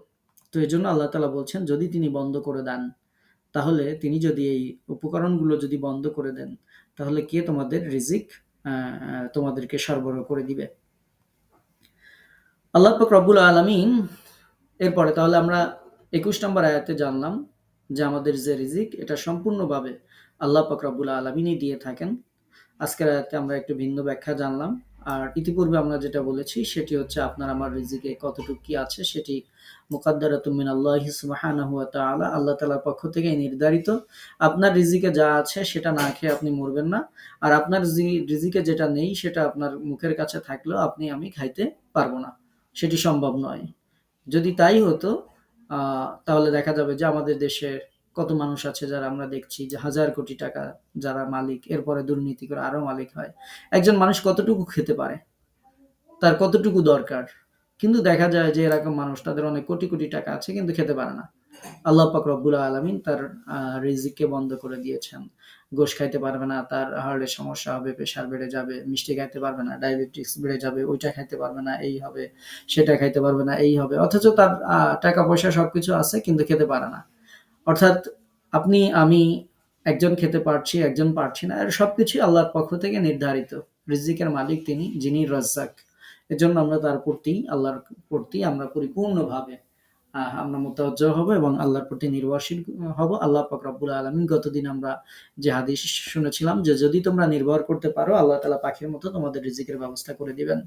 তো এজন্য আল্লাহ তাআলা বলছেন, যদি তিনি বন্ধ করে দেন, তাহলে তিনি যদি এই উপকরণগুলো যদি বন্ধ করে দেন, তাহলে কে তোমাদের রিজিক তোমাদেরকে সরবরাহ করে দিবে? আল্লাহ পাক রব্বুল আলামিন এরপরে তাহলে আমরা ২১ নম্বর আয়াতে জানলাম যে আমাদের যে রিজিক এটা সম্পূর্ণভাবে আল্লাহ পাক রব্বুল আলামিনই দিয়ে থাকেন। আজকের আয়াতে আমরা একটু ভিন্ন ব্যাখ্যা জানলাম। আর ইতিপূর্বে আমরা যেটা বলেছি সেটি হচ্ছে আপনার আমার রিজিকে কতটুকু কি আছে সেটি মুকাদ্দারাতুম মিনাল্লাহি সুবহানাহু ওয়া তাআলা, আল্লাহ তাআলার পক্ষ থেকে নির্ধারিত। আপনার রিজিকে যা আছে সেটা না খেয়ে আপনি মরবেন না। আর আপনার রিজিকে যেটা নেই সেটা আপনার মুখের কাছে থাকলেও আপনি আমি খাইতে পারবো না। সেটি সম্ভব নয়। যদি তাই হতো তাহলে দেখা যাবে যে আমাদের দেশে কত মানুষ আছে যারা আমরা দেখছি যে হাজার কোটি টাকা যারা মালিক, এরপরে দুর্নীতি করে আরো মালিক হয়। একজন মানুষ কতটুকু খেতে পারে, তার কতটুকু দরকার? কিন্তু দেখা যায় যে এরকম মানুষ, তাদের অনেক কোটি কোটি টাকা আছে কিন্তু খেতে পারে না। আল্লাহ পাক রব্বুল আলামিন তার রিজিককে বন্ধ করে দিয়েছেন। গোশ খাইতে পারবে না, তার হার্টের সমস্যা হবে, প্রেশার বেড়ে যাবে, মিষ্টি খাইতে পারবে না, ডায়াবেটিস বেড়ে যাবে, ওইটা খাইতে পারবে না, এই হবে, সেটা খাইতে পারবে না, এই হবে। অথচ তার টাকা পয়সা সবকিছু আছে কিন্তু খেতে পারে না। অর্থাৎ আপনি আমি একজন খেতে পারছি, একজন পারছি না। এর সবকিছুই আল্লাহর পক্ষ থেকে নির্ধারিত। রিজিকের মালিক তিনি, যিনি রাজ্জাক। এজন্য আমরা তার প্রতি, আল্লাহর প্রতি আমরা পরিপূর্ণভাবে আমরা মুতাওয়াজ্জহ হব এবং আল্লাহর প্রতি নির্ভরশীল হব। আল্লাহ পাক রব্বুল আলামিন গতদিন আমরা যে হাদিস শুনেছিলাম যে যদি তোমরা নির্ভর করতে পারো, আল্লাহ তাআলা পাখির মতো তোমাদের রিজিকের ব্যবস্থা করে দিবেন।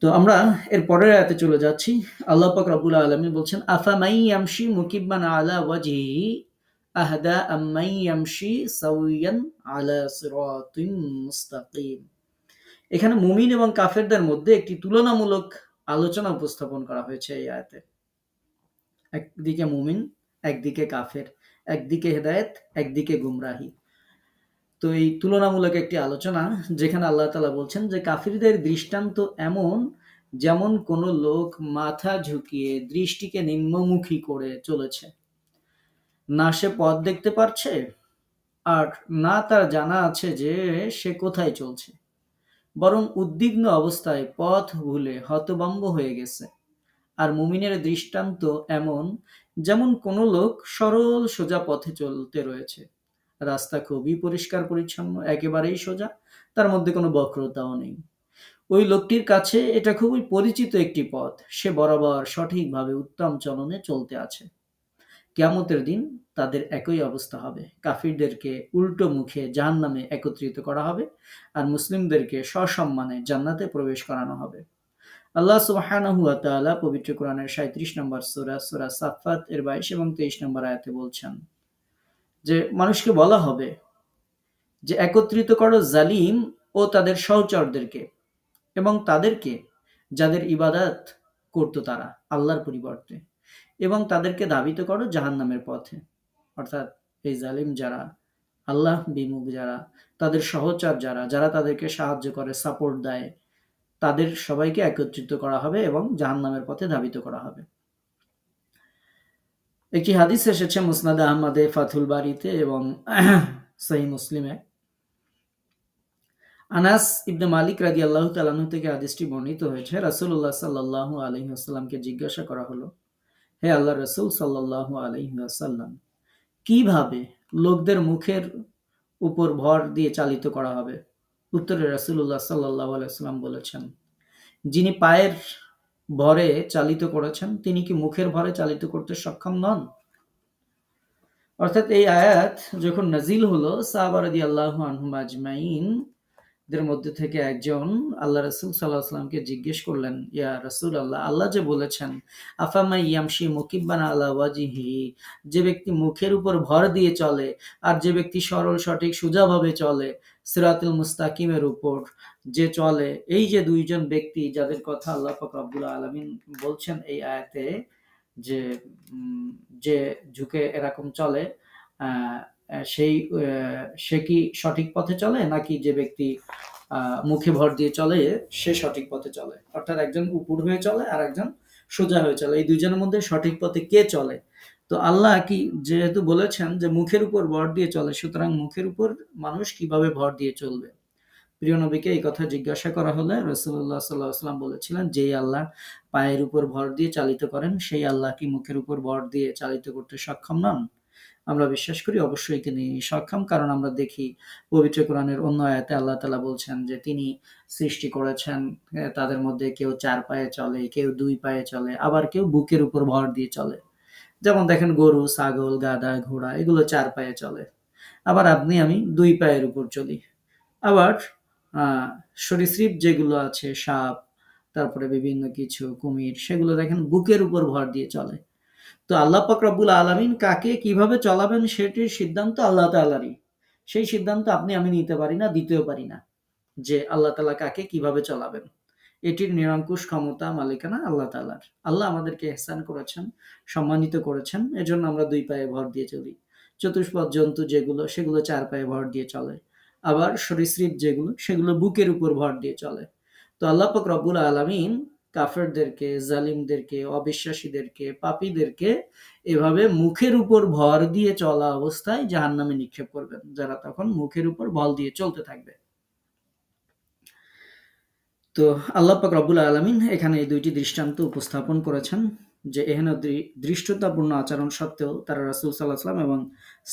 তো আমরা এর পরের আয়াতে চলে যাচ্ছি। আল্লাহ পাক রব্বুল আলামিন বলছেন, আফামাই ইয়ামশি মুকিব্বান আলা ওয়াজহিহি আহদা আম্মাই ইয়ামশি সাওয়িয়ান আলা সিরাতিন মুস্তাকিম। এখানে মুমিন এবং কাফেরদের মধ্যে একটি তুলনামূলক আলোচনা উপস্থাপন করা হয়েছে এই আয়াতে। একদিকে মুমিন, একদিকে কাফের, একদিকে হেদায়েত, একদিকে গুমরাহি। তো এই তুলনামূলক একটি আলোচনা, যেখানে আল্লাহ তাআলা বলছেন যে কাফিরদের দৃষ্টান্ত এমন, যেমন কোন লোক মাথা ঝুঁকিয়ে দৃষ্টিকে নিম্নমুখী করে চলেছে। না সে পথ দেখতে পারছে, আর না তার জানা আছে যে সে কোথায় চলছে, বরং উদ্বিগ্ন অবস্থায় পথ ভুলে হতভম্ব হয়ে গেছে। আর মুমিনের দৃষ্টান্ত এমন, যেমন কোনো লোক সরল সোজা পথে চলতে রয়েছে। রাস্তা খুবই পরিষ্কার পরিচ্ছন্ন, একেবারেই সোজা, তার মধ্যে কোনো বক্রতাও নেই। ওই লোকটির কাছে এটা খুবই পরিচিত একটি পথ, সে বরাবর সঠিকভাবে উত্তম চলনে চলতে আছে। কিয়ামতের দিন তাদের একই অবস্থা হবে। কাফিরদেরকে উল্টো মুখে জাহান্নামে একত্রিত করা হবে, আর মুসলিমদেরকে সসম্মানে জান্নাতে প্রবেশ করানো হবে। আল্লাহ সুবহানাহু ওয়া তাআলা পবিত্র কোরআনের ৩৭ নম্বর সূরা, সূরা সাফফাত এর ২২ এবং ২৩ নম্বর আয়াতে বলছেন যে মানুষকে বলা হবে যে একত্রিত করো জালিম ও তাদের সহচরদেরকে এবং তাদেরকে যাদের ইবাদত করত তারা আল্লাহর পরিবর্তে, এবং তাদেরকে ধাবিত করো জাহান্নামের পথে। অর্থাৎ এই জালিম যারা, আল্লাহ বিমুখ যারা, তাদের সহচর যারা, যারা তাদেরকে সাহায্য করে, সাপোর্ট দেয়, তাদের সবাইকে একত্রিত করা হবে এবং জাহান্নামের পথে ধাবিত করা হবে। একটি হাদিস এসেছে মুসনাদে আহমদে, ফাথুল বারিতে এবং সহিহ মুসলিমে। আনাস ইবনে মালিক রাদিয়াল্লাহু তাআলা আনহু থেকে হাদিসটি বর্ণিত হয়েছে। রাসূলুল্লাহ সাল্লাল্লাহু আলাইহি ওয়াসাল্লামকে জিজ্ঞাসা করা হলো, হে আল্লাহর রাসূল সাল্লাল্লাহু আলাইহি ওয়াসাল্লাম, কিভাবে লোকদের মুখের উপর ভর দিয়ে চালিত করা হবে? উত্তরে রাসূলুল্লাহ সাল্লাল্লাহু আলাইহি ওয়াসাল্লাম বলেছেন, যিনি পায়ের ভরে চালিত করেছেন তিনি কি মুখের ভরে চালিত করতে সক্ষম নন? অর্থাৎ এই আয়াত যখন নাজিল হলো, সাহাবা রাদিয়াল্লাহু আনহুম আজমাইন দের মধ্যে থেকে একজন আল্লাহ রাসূল সাল্লাল্লাহু আলাইহি ওয়াসাল্লামকে জিজ্ঞেস করলেন, ইয়া রাসূলুল্লাহ, আল্লাহ যে বলেছেন আফামাই ইয়ামশি মুকিব্বান আলা ওয়াজিহি, যে ব্যক্তি মুখের উপর ভর দিয়ে চলে আর যে ব্যক্তি সরল সঠিক সোজাভাবে চলে সিরাতুল মুস্তাকিমের উপর যে চলে, এই যে দুইজন ব্যক্তি যাদের কথা আল্লাহ পাক রব্বুল আলামিন বলছেন এই আয়াতে, যে যে ঝুঁকে এরকম চলে, আহ, সেই সে কি সঠিক পথে চলে, নাকি যে ব্যক্তি মুখে ভর দিয়ে চলে সে সঠিক পথে চলে? অর্থাৎ একজন উপর হয়ে চলে আর একজন সোজা হয়ে চলে, এই দুইজনের মধ্যে সঠিক পথে কে চলে? তো আল্লাহ কি যেহেতু বলেছেন যে মুখের উপর ভর দিয়ে চলে, সুতরাং মুখের উপর মানুষ কিভাবে ভর দিয়ে চলবে? প্রিয় নবীকে এই কথা জিজ্ঞাসা করা হলে রাসূলুল্লাহ সাল্লাল্লাহু আলাইহি ওয়াসাল্লাম বলেছিলেন, যেই আল্লাহ পায়ের উপর ভর দিয়ে চালিত করেন সেই আল্লাহ কি মুখের উপর ভর দিয়ে চালিত করতে সক্ষম নন? আমরা বিশ্বাস করি অবশ্যই তিনি সক্ষম, কারণ আমরা দেখি পবিত্র কোরআনের অন্য আয়াতে আল্লাহ তাআলা বলছেন যে তিনি সৃষ্টি করেছেন, তাদের মধ্যে কেউ ৪ পায়ে চলে, কেউ ২ পায়ে চলে, আবার কেউ বুকের উপর ভর দিয়ে চলে। যেমন দেখেন গরু, ছাগল, গাধা, ঘোড়া এগুলো ৪ পায়ে চলে, আবার আপনি আমি ২ পায়ের উপর চলি। আবার সরীসৃপ যেগুলো আছে, সাপ, তারপরে বিভিন্ন কিছু কুমির, সেগুলো দেখেন বুকের উপর ভর দিয়ে চলে। তো আল্লাহ পাক রব্বুল আলামিন কাকে কিভাবে চলাবেন সেটির সিদ্ধান্ত আল্লাহ তাআলারই। সেই সিদ্ধান্ত আপনি আমি নিতে পারি না, দিতেও পারি না, যে আল্লাহ তাআলা কাকে কিভাবে চলাবেন। এটির নিরঙ্কুশ ক্ষমতা, মালিকানা আল্লাহ তাআলার। আল্লাহ আমাদেরকে ইহসান করেছেন, সম্মানিত করেছেন, এজন্য আমরা ২ পায়ে ভর দিয়ে চলি। চতুষ্পদ জন্তু যেগুলো সেগুলো ৪ পায়ে ভর দিয়ে চলে। আবার সরীসৃপ যেগুলো সেগুলো বুকের উপর ভর দিয়ে চলে। তো আল্লাহ পাক রব্বুল আলামিন কাফেরদেরকে, জালিমদেরকে, অবিশ্বাসীদেরকে, পাপীদেরকে এভাবে মুখের উপর ভর দিয়ে চলা অবস্থায় জাহান্নামে নিক্ষেপ করবেন, যারা তখন মুখের উপর বল দিয়ে চলতে থাকবে। তো আল্লাহ পাক রব্বুল আলামিন এখানে এই ২টি দৃষ্টান্ত উপস্থাপন করেছেন যে এহেন ধৃষ্টতাপূর্ণ আচরণ সত্ত্বেও তারা রাসূল সাল্লাল্লাহু আলাইহি ওয়াসাল্লাম এবং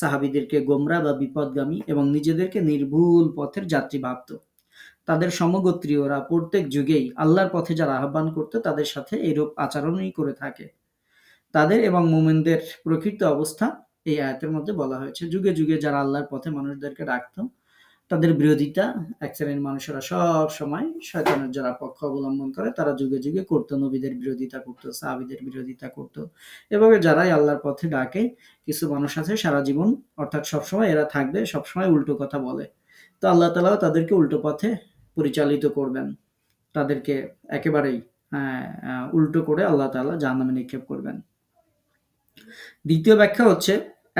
সাহাবীদেরকে গোমরা বা বিপথগামী এবং নিজেদেরকে নির্ভুল পথের যাত্রী ভাবত। তাদের সমগোত্রীয়রা প্রত্যেক যুগেই আল্লাহর পথে যারা আহ্বান করত তাদের সাথে এইরূপ আচরণই করে থাকে। তাদের এবং মুমিনদের প্রকৃত অবস্থা এই আয়াতের মধ্যে বলা হয়েছে। যুগে যুগে যারা আল্লাহর পথে মানুষদেরকে ডাকত, তাদের বিরোধিতা এক শ্রেণীর মানুষেরা সব সময় শয়তানের যারা পক্ষ অবলম্বন করে তারা যুগে যুগে করত, নবীদের বিরোধিতা করত, সাহাবীদের বিরোধিতা করত। এভাবে যারাই আল্লাহর পথে ডাকে, কিছু মানুষ আছে সারা জীবন, অর্থাৎ সবসময় এরা থাকবে, সবসময় উল্টো কথা বলে। তো আল্লাহ তাআলাও তাদেরকে উল্টো পথে পরিচালিত করবেন, তাদেরকে একেবারেই উল্টো করে আল্লাহ তাআলা জাহান্নামে নিক্ষেপ করবেন। দ্বিতীয় ব্যাখ্যা হচ্ছে,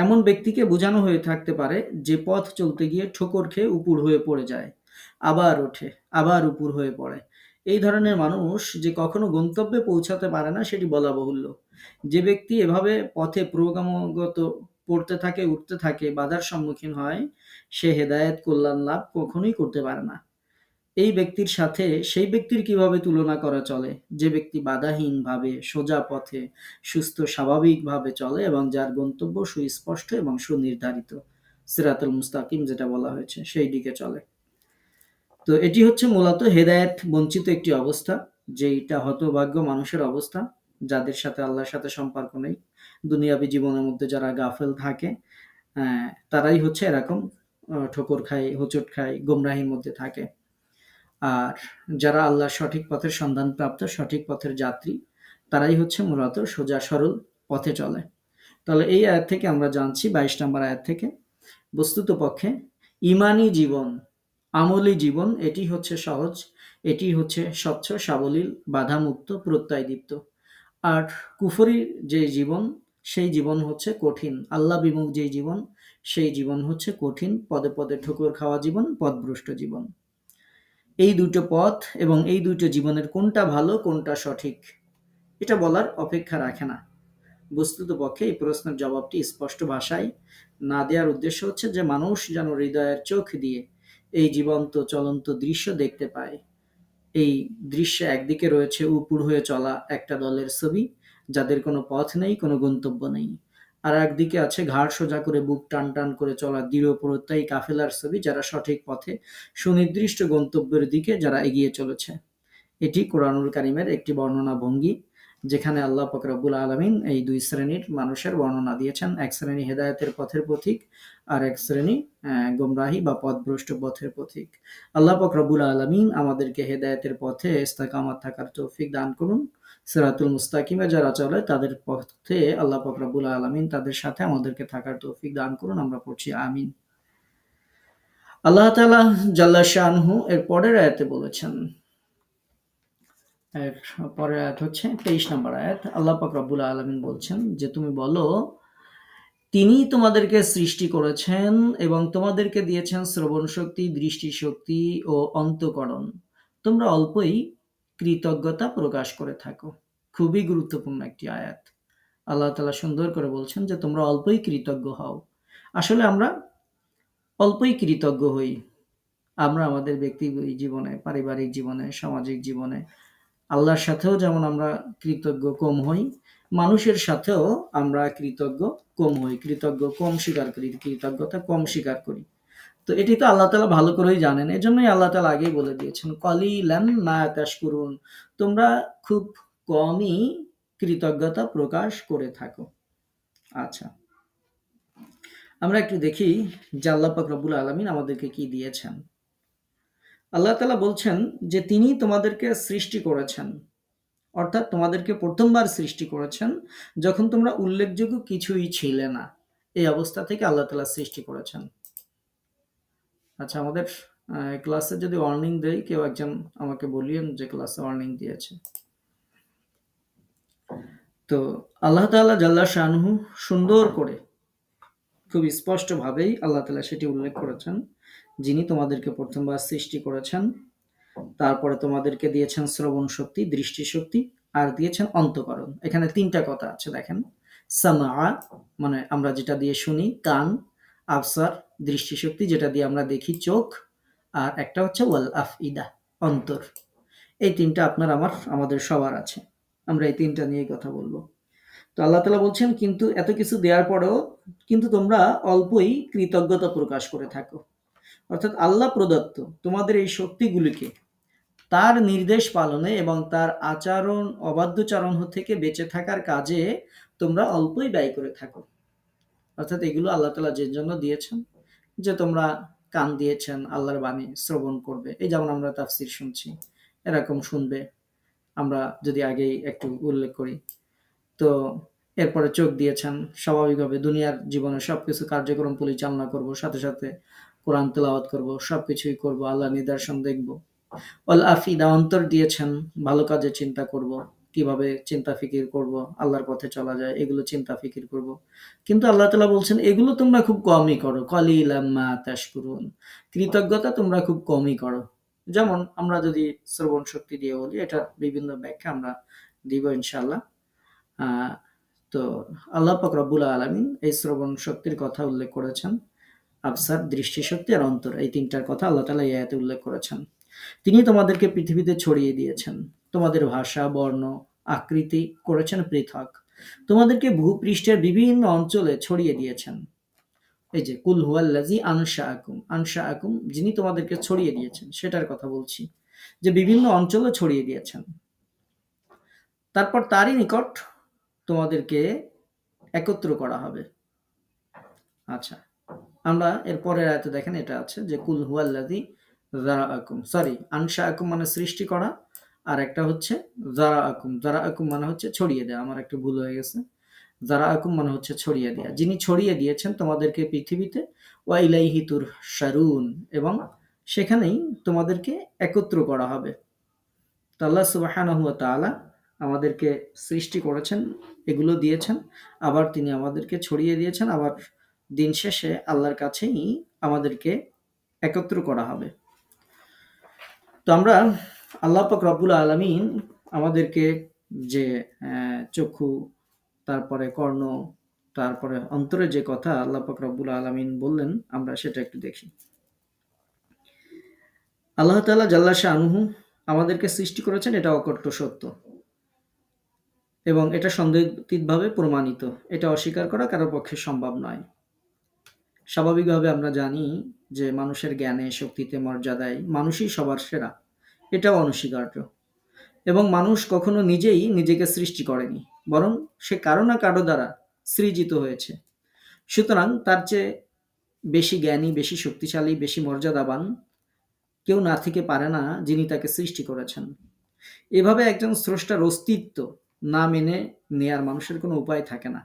এমন ব্যক্তিকে বোঝানো হয়ে থাকতে পারে যে পথ চলতে গিয়ে ঠোকর খেয়ে উপুড় হয়ে পড়ে যায়, আবার ওঠে, আবার উপুড় হয়ে পড়ে। এই ধরনের মানুষ যে কখনো গন্তব্যে পৌঁছাতে পারে না সেটি বলা বাহুল্য। যে ব্যক্তি এভাবে পথে পড়তে থাকে, উঠতে থাকে, বাধার সম্মুখীন হয়, সে হেদায়েত কল্যাণ লাভ কখনোই করতে পারে না। এই ব্যক্তির সাথে সেই ব্যক্তির কিভাবে তুলনা করা চলে, যে ব্যক্তি বাধাহীনভাবে সোজা পথে সুস্থ স্বাভাবিকভাবে চলে এবং যার গন্তব্য সুস্পষ্ট এবং সুনির্ধারিত, সিরাতুল মুস্তাকিম যেটা বলা হয়েছে, সেই দিকে চলে। তো এটি হচ্ছে মূলত হেদায়েত বঞ্চিত একটি অবস্থা, যেটা হতভাগ্য মানুষের অবস্থা, যাদের সাথে আল্লাহর সাথে সম্পর্ক নেই। দুনিয়াবী জীবনের মধ্যে যারা গাফেল থাকে, তারাই হচ্ছে এরকম ঠোকর খায়, হোঁচট খায়, গোমরাহির মধ্যে থাকে। আর যারা আল্লাহর সঠিক পথের সন্ধান প্রাপ্ত, সঠিক পথের যাত্রী, তারাই হচ্ছে মূলত সোজা সরল পথে চলে। তাহলে এই আয়াত থেকে আমরা জানছি, 22 নম্বর আয়াত থেকে, বস্তুত পক্ষে ইমানি জীবন, আমলি জীবন, এটি হচ্ছে সহজ, এটি হচ্ছে স্বচ্ছ সাবলীল, বাধামুক্ত, প্রত্যয়দীপ্ত। আর কুফরির যে জীবন, সেই জীবন হচ্ছে কঠিন। আল্লাহ বিমুখ যে জীবন, সেই জীবন হচ্ছে কঠিন, পদে পদে ঠোকর খাওয়া জীবন, পথভ্রষ্ট জীবন। এই দুটো পথ এবং এই দুটো জীবনের কোনটা ভালো কোনটা সঠিক, এটা বলার অপেক্ষা রাখে না। বস্তুত পক্ষে এই প্রশ্নের জবাবটি স্পষ্ট ভাষায় না দেওয়ার উদ্দেশ্য হচ্ছে যে মানুষ যেন হৃদয়ের চোখ দিয়ে এই জীবন্ত চলন্ত দৃশ্য দেখতে পায়। এই দৃশ্যে একদিকে রয়েছে উপুড় হয়ে চলা একটা দলের ছবি, যাদের কোনো পথ নেই, কোনো গন্তব্য নেই। আর একদিকে আছে ঘাড় সোজা করে বুক টান টান করে চলা দৃঢ় প্রত্যয়ী কাফেলার ছবি, যারা সঠিক পথে সুনির্দিষ্ট গন্তব্যের দিকে যারা এগিয়ে চলেছে। এটি কোরআনুল কারীমের একটি বর্ণনা ভঙ্গি, যেখানে আল্লাহ পাক রব্বুল আলামিন এই দুই শ্রেণীর মানুষের বর্ণনা দিয়েছেন। এক শ্রেণী হেদায়েতের পথের পথিক, আর এক শ্রেণী গোমরাহি বা পথভ্রষ্ট পথের পথিক। আল্লাহ পাক রব্বুল আলামিন আমাদেরকে হেদায়েতের পথে ইস্তেকামত থাকার তৌফিক দান করুন। সিরাতুল মুস্তাকিমে যারা চলে তাদের পথে আল্লাহ পাক রব্বুল আলামিন তাদের সাথে আমাদেরকে থাকার তৌফিক দান করুন। আমরা পড়ছি আমিন। আল্লাহ তাআলা জাল্লা শানহু এর পরের আয়াতে বলেছেন, এর পরের আয়াত হচ্ছে 23 নম্বর আয়াত। আল্লাহ পাক রব্বুল আলামিন বলছেন যে, তুমি বলো, তিনি তোমাদেরকে সৃষ্টি করেছেন এবং তোমাদেরকে দিয়েছেন শ্রবণ শক্তি, দৃষ্টিশক্তি ও অন্তঃকরণ। তোমরা অল্পই কৃতজ্ঞতা প্রকাশ করে থাকো। খুবই গুরুত্বপূর্ণ একটি আয়াত। আল্লাহ তাআলা সুন্দর করে বলছেন যে তোমরা অল্পই কৃতজ্ঞ হও। আসলে আমরা অল্পই কৃতজ্ঞ হই। আমরা আমাদের ব্যক্তি জীবনে, পারিবারিক জীবনে, সামাজিক জীবনে আল্লাহর সাথেও যেমন আমরা কৃতজ্ঞ কম হই, মানুষের সাথেও আমরা কৃতজ্ঞ কম হই, কৃতজ্ঞ কম স্বীকার করি, কৃতজ্ঞতা কম স্বীকার করি। তো এটি তো আল্লাহ তাআলা ভালো করেই জানেন। এজন্যই আল্লাহ তাআলা আগেই বলে দিয়েছেন, কলিলান মা তাশকুরুন, তোমরা খুব কমই কৃতজ্ঞতা প্রকাশ করে থাকো। আচ্ছা, আমরা একটু দেখি যে আল্লাহ পাক রব্বুল আলামিন আমাদেরকে কি দিয়েছেন। আল্লাহ তাআলা বলছেন যে তিনি তোমাদেরকে সৃষ্টি করেছেন, অর্থাৎ তোমাদেরকে প্রথমবার সৃষ্টি করেছেন যখন তোমরা উল্লেখযোগ্য কিছুই ছিলে না। এই অবস্থা থেকে আল্লাহ তাআলা সৃষ্টি করেছেন। আচ্ছা, আমাদের ক্লাসে যদি ওয়ার্নিং দেই, কেউ একজন আমাকে বলিয়েন যে ক্লাসে ওয়ার্নিং দিয়েছে। তো আল্লাহ তাআলা জাল্লা শানহু সুন্দর করে, খুব স্পষ্টভাবেই আল্লাহ তাআলা সেটি উল্লেখ করেছেন, যিনি তোমাদেরকে প্রথমবার সৃষ্টি করেছেন, তারপরে তোমাদেরকে দিয়েছেন শ্রবণ শক্তি, দৃষ্টিশক্তি, আর দিয়েছেন অন্তঃকরণ। এখানে তিনটা কথা আছে, দেখেন। সামা মানে আমরা যেটা দিয়ে শুনি, কান, আবসার দৃষ্টিশক্তি যেটা দিয়ে আমরা দেখি, চোখ, আর একটা হচ্ছে ওয়াল আফইদা, অন্তর। এই তিনটা আপনার আমাদের সবার আছে। আমরা এই তিনটা নিয়ে কথা বলবো। তো আল্লাহ তাআলা বলছেন, কিন্তু এত কিছু দেওয়ার পরেও কিন্তু তোমরা অল্পই কৃতজ্ঞতা প্রকাশ করে থাকো। অর্থাৎ আল্লাহ প্রদত্ত তোমাদের এই শক্তিগুলিকে তার নির্দেশ পালনে এবং তার আচরণ অবাধ্যচারণ থেকে বেঁচে থাকার কাজে তোমরা অল্পই ব্যয় করে থাকো। অর্থাৎ এগুলো আল্লাহ তাআলা যে জন্য দিয়েছেন, যে তোমরা কান দিয়েছেন আল্লাহর বাণী শ্রবণ করবে, এই যেমন আমরা তাফসীর শুনছি, এরকম শুনবে। আমরা যদি আগেই একটু উল্লেখ করি, তো এরপরে চোখ দিয়েছেন স্বাভাবিকভাবে দুনিয়ার জীবনে সবকিছু কার্যক্রম পরিচালনা করব, সাথে সাথে কোরআন তেলাওয়াত করব, সবকিছুই করব, আল্লাহ নিদর্শন দেখব। ওয়াল আফিদা, অন্তর দিয়েছেন ভালো কাজে চিন্তা করব, কিভাবে চিন্তা ফিকির করব, আল্লাহর পথে চলা যায়, এগুলো চিন্তা ফিকির করব। কিন্তু আল্লাহ তাআলা বলছেন এগুলো তোমরা খুব কমই করো। কলিলাম মা তাশকুরুন, কৃতজ্ঞতা তোমরা খুব কমই করো। যেমন আমরা যদি শ্রবণ শক্তি দিয়ে বলি, এটা বিভিন্ন ব্যাখ্যা আমরা দিব ইনশাআল্লাহ। তো আল্লাহ পাক রব্বুল আলামিন এই শ্রবণ শক্তির কথা উল্লেখ করেছেন। আবসার, দৃষ্টিশক্তি আর অন্তর, এই তিনটার কথা আল্লাহ তাআলা এই আয়াতে উল্লেখ করেছেন। তিনি তোমাদেরকে পৃথিবীতে ছড়িয়ে দিয়েছেন। তোমাদের ভাষা, বর্ণ, আকৃতি করেছেন পৃথক। তোমাদেরকে ভূপৃষ্ঠের বিভিন্ন অঞ্চলে ছড়িয়ে দিয়েছেন। এই যে কুল হুয়াল্লাযী আনশাআকুম, আনশাআকুম যিনি তোমাদেরকে ছড়িয়ে দিয়েছেন সেটার কথা বলছি, যে বিভিন্ন অঞ্চলে ছড়িয়ে দিয়েছেন। তারপর তারই নিকট তোমাদেরকে একত্র করা হবে। আচ্ছা, আমরা এর পরের আয়াতে দেখেন এটা আছে যে কুল হুয়াল্লাযী যারাআকুম, সরি আনশাআকুম মানে সৃষ্টি করা, আর একটা হচ্ছে যারাআকুম, যারাআকুম মানে হচ্ছে ছড়িয়ে দেওয়া। আমার একটু ভুল হয়ে গেছে। যারাআকুম মানে হচ্ছে ছড়িয়ে দেওয়া, যিনি ছড়িয়ে দিয়েছেন তোমাদেরকে পৃথিবীতে। ওয়া ইলাইহি তুরশারুন, এবং সেখানেই তোমাদেরকে একত্র করা হবে। তো আল্লাহ সুবহানাহু ওয়া তাআলা আমাদেরকে সৃষ্টি করেছেন, এগুলো দিয়েছেন, আবার তিনি আমাদেরকে ছড়িয়ে দিয়েছেন, আবার দিন শেষে আল্লাহর কাছেই আমাদেরকে একত্র করা হবে। তো আমরা আল্লাহ পাক রব্বুল আলামিন আমাদেরকে যে চক্ষু, তারপরে কর্ণ, তারপরে অন্তরে যে কথা আল্লাহ পাক রব্বুল আলামিন বললেন, আমরা সেটা একটু দেখি। আল্লাহ তাআলা জাল্লা শানুহু আমাদেরকে সৃষ্টি করেছেন, এটা অকট্য সত্য এবং এটা সন্দেহাতীতভাবে প্রমাণিত। এটা অস্বীকার করা কারো পক্ষে সম্ভব নয়। স্বাভাবিকভাবে আমরা জানি যে মানুষের জ্ঞানে, শক্তিতে, মর্যাদায় মানুষই সবার সেরা, এটাও অনস্বীকার্য। এবং মানুষ কখনো নিজেই নিজেকে সৃষ্টি করেনি, বরং সে কারো না কারো দ্বারা সৃজিত হয়েছে। সুতরাং তার চেয়ে বেশি জ্ঞানী, বেশি শক্তিশালী, বেশি মর্যাদাবান কেউ না থেকে পারে না যিনি তাকে সৃষ্টি করেছেন। এভাবে একজন স্রষ্টার অস্তিত্ব না মেনে নেয়ার মানুষের কোনো উপায় থাকে না।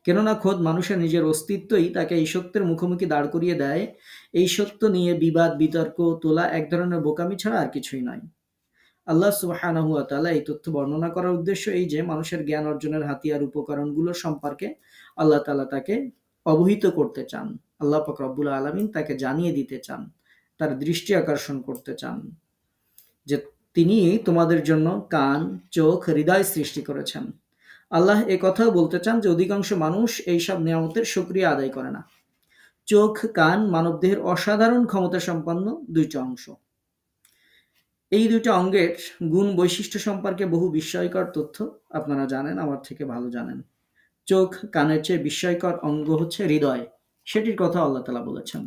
কেননা খোদ মানুষের নিজের অস্তিত্বই তাকে এই সত্যের মুখোমুখি দাঁড় করিয়ে দেয়। এই সত্য নিয়ে বিবাদ, বিতর্ক তোলা এক ধরনের বোকামি ছাড়া আর কিছুই নয়। আল্লাহ সুবহানাহু ওয়া তাআলা এই তথ্য বর্ণনা করার উদ্দেশ্য এই যে মানুষের জ্ঞান অর্জনের হাতিয়ার উপকরণগুলো সম্পর্কে আল্লাহ তাআলা তাকে অবহিত করতে চান। আল্লাহ পাক রব্বুল আলামিন তাকে জানিয়ে দিতে চান, তার দৃষ্টি আকর্ষণ করতে চান যে তিনি তোমাদের জন্য কান, চোখ, হৃদয় সৃষ্টি করেছেন। আল্লাহ এ কথাও বলতে চান যে অধিকাংশ মানুষ এইসব নিয়ামতের শুকরিয়া আদায় করে না। চোখ, কান মানবদেহের অসাধারণ ক্ষমতা সম্পন্ন দুইটা অংশ। এই দুইটা অঙ্গের গুণ বৈশিষ্ট্য সম্পর্কে বহু বিস্ময়কর তথ্য আপনারা জানেন, আমার থেকে ভালো জানেন। চোখ, কানের চেয়ে বিস্ময়কর অঙ্গ হচ্ছে হৃদয়, সেটির কথা আল্লাহ তাআলা বলেছেন।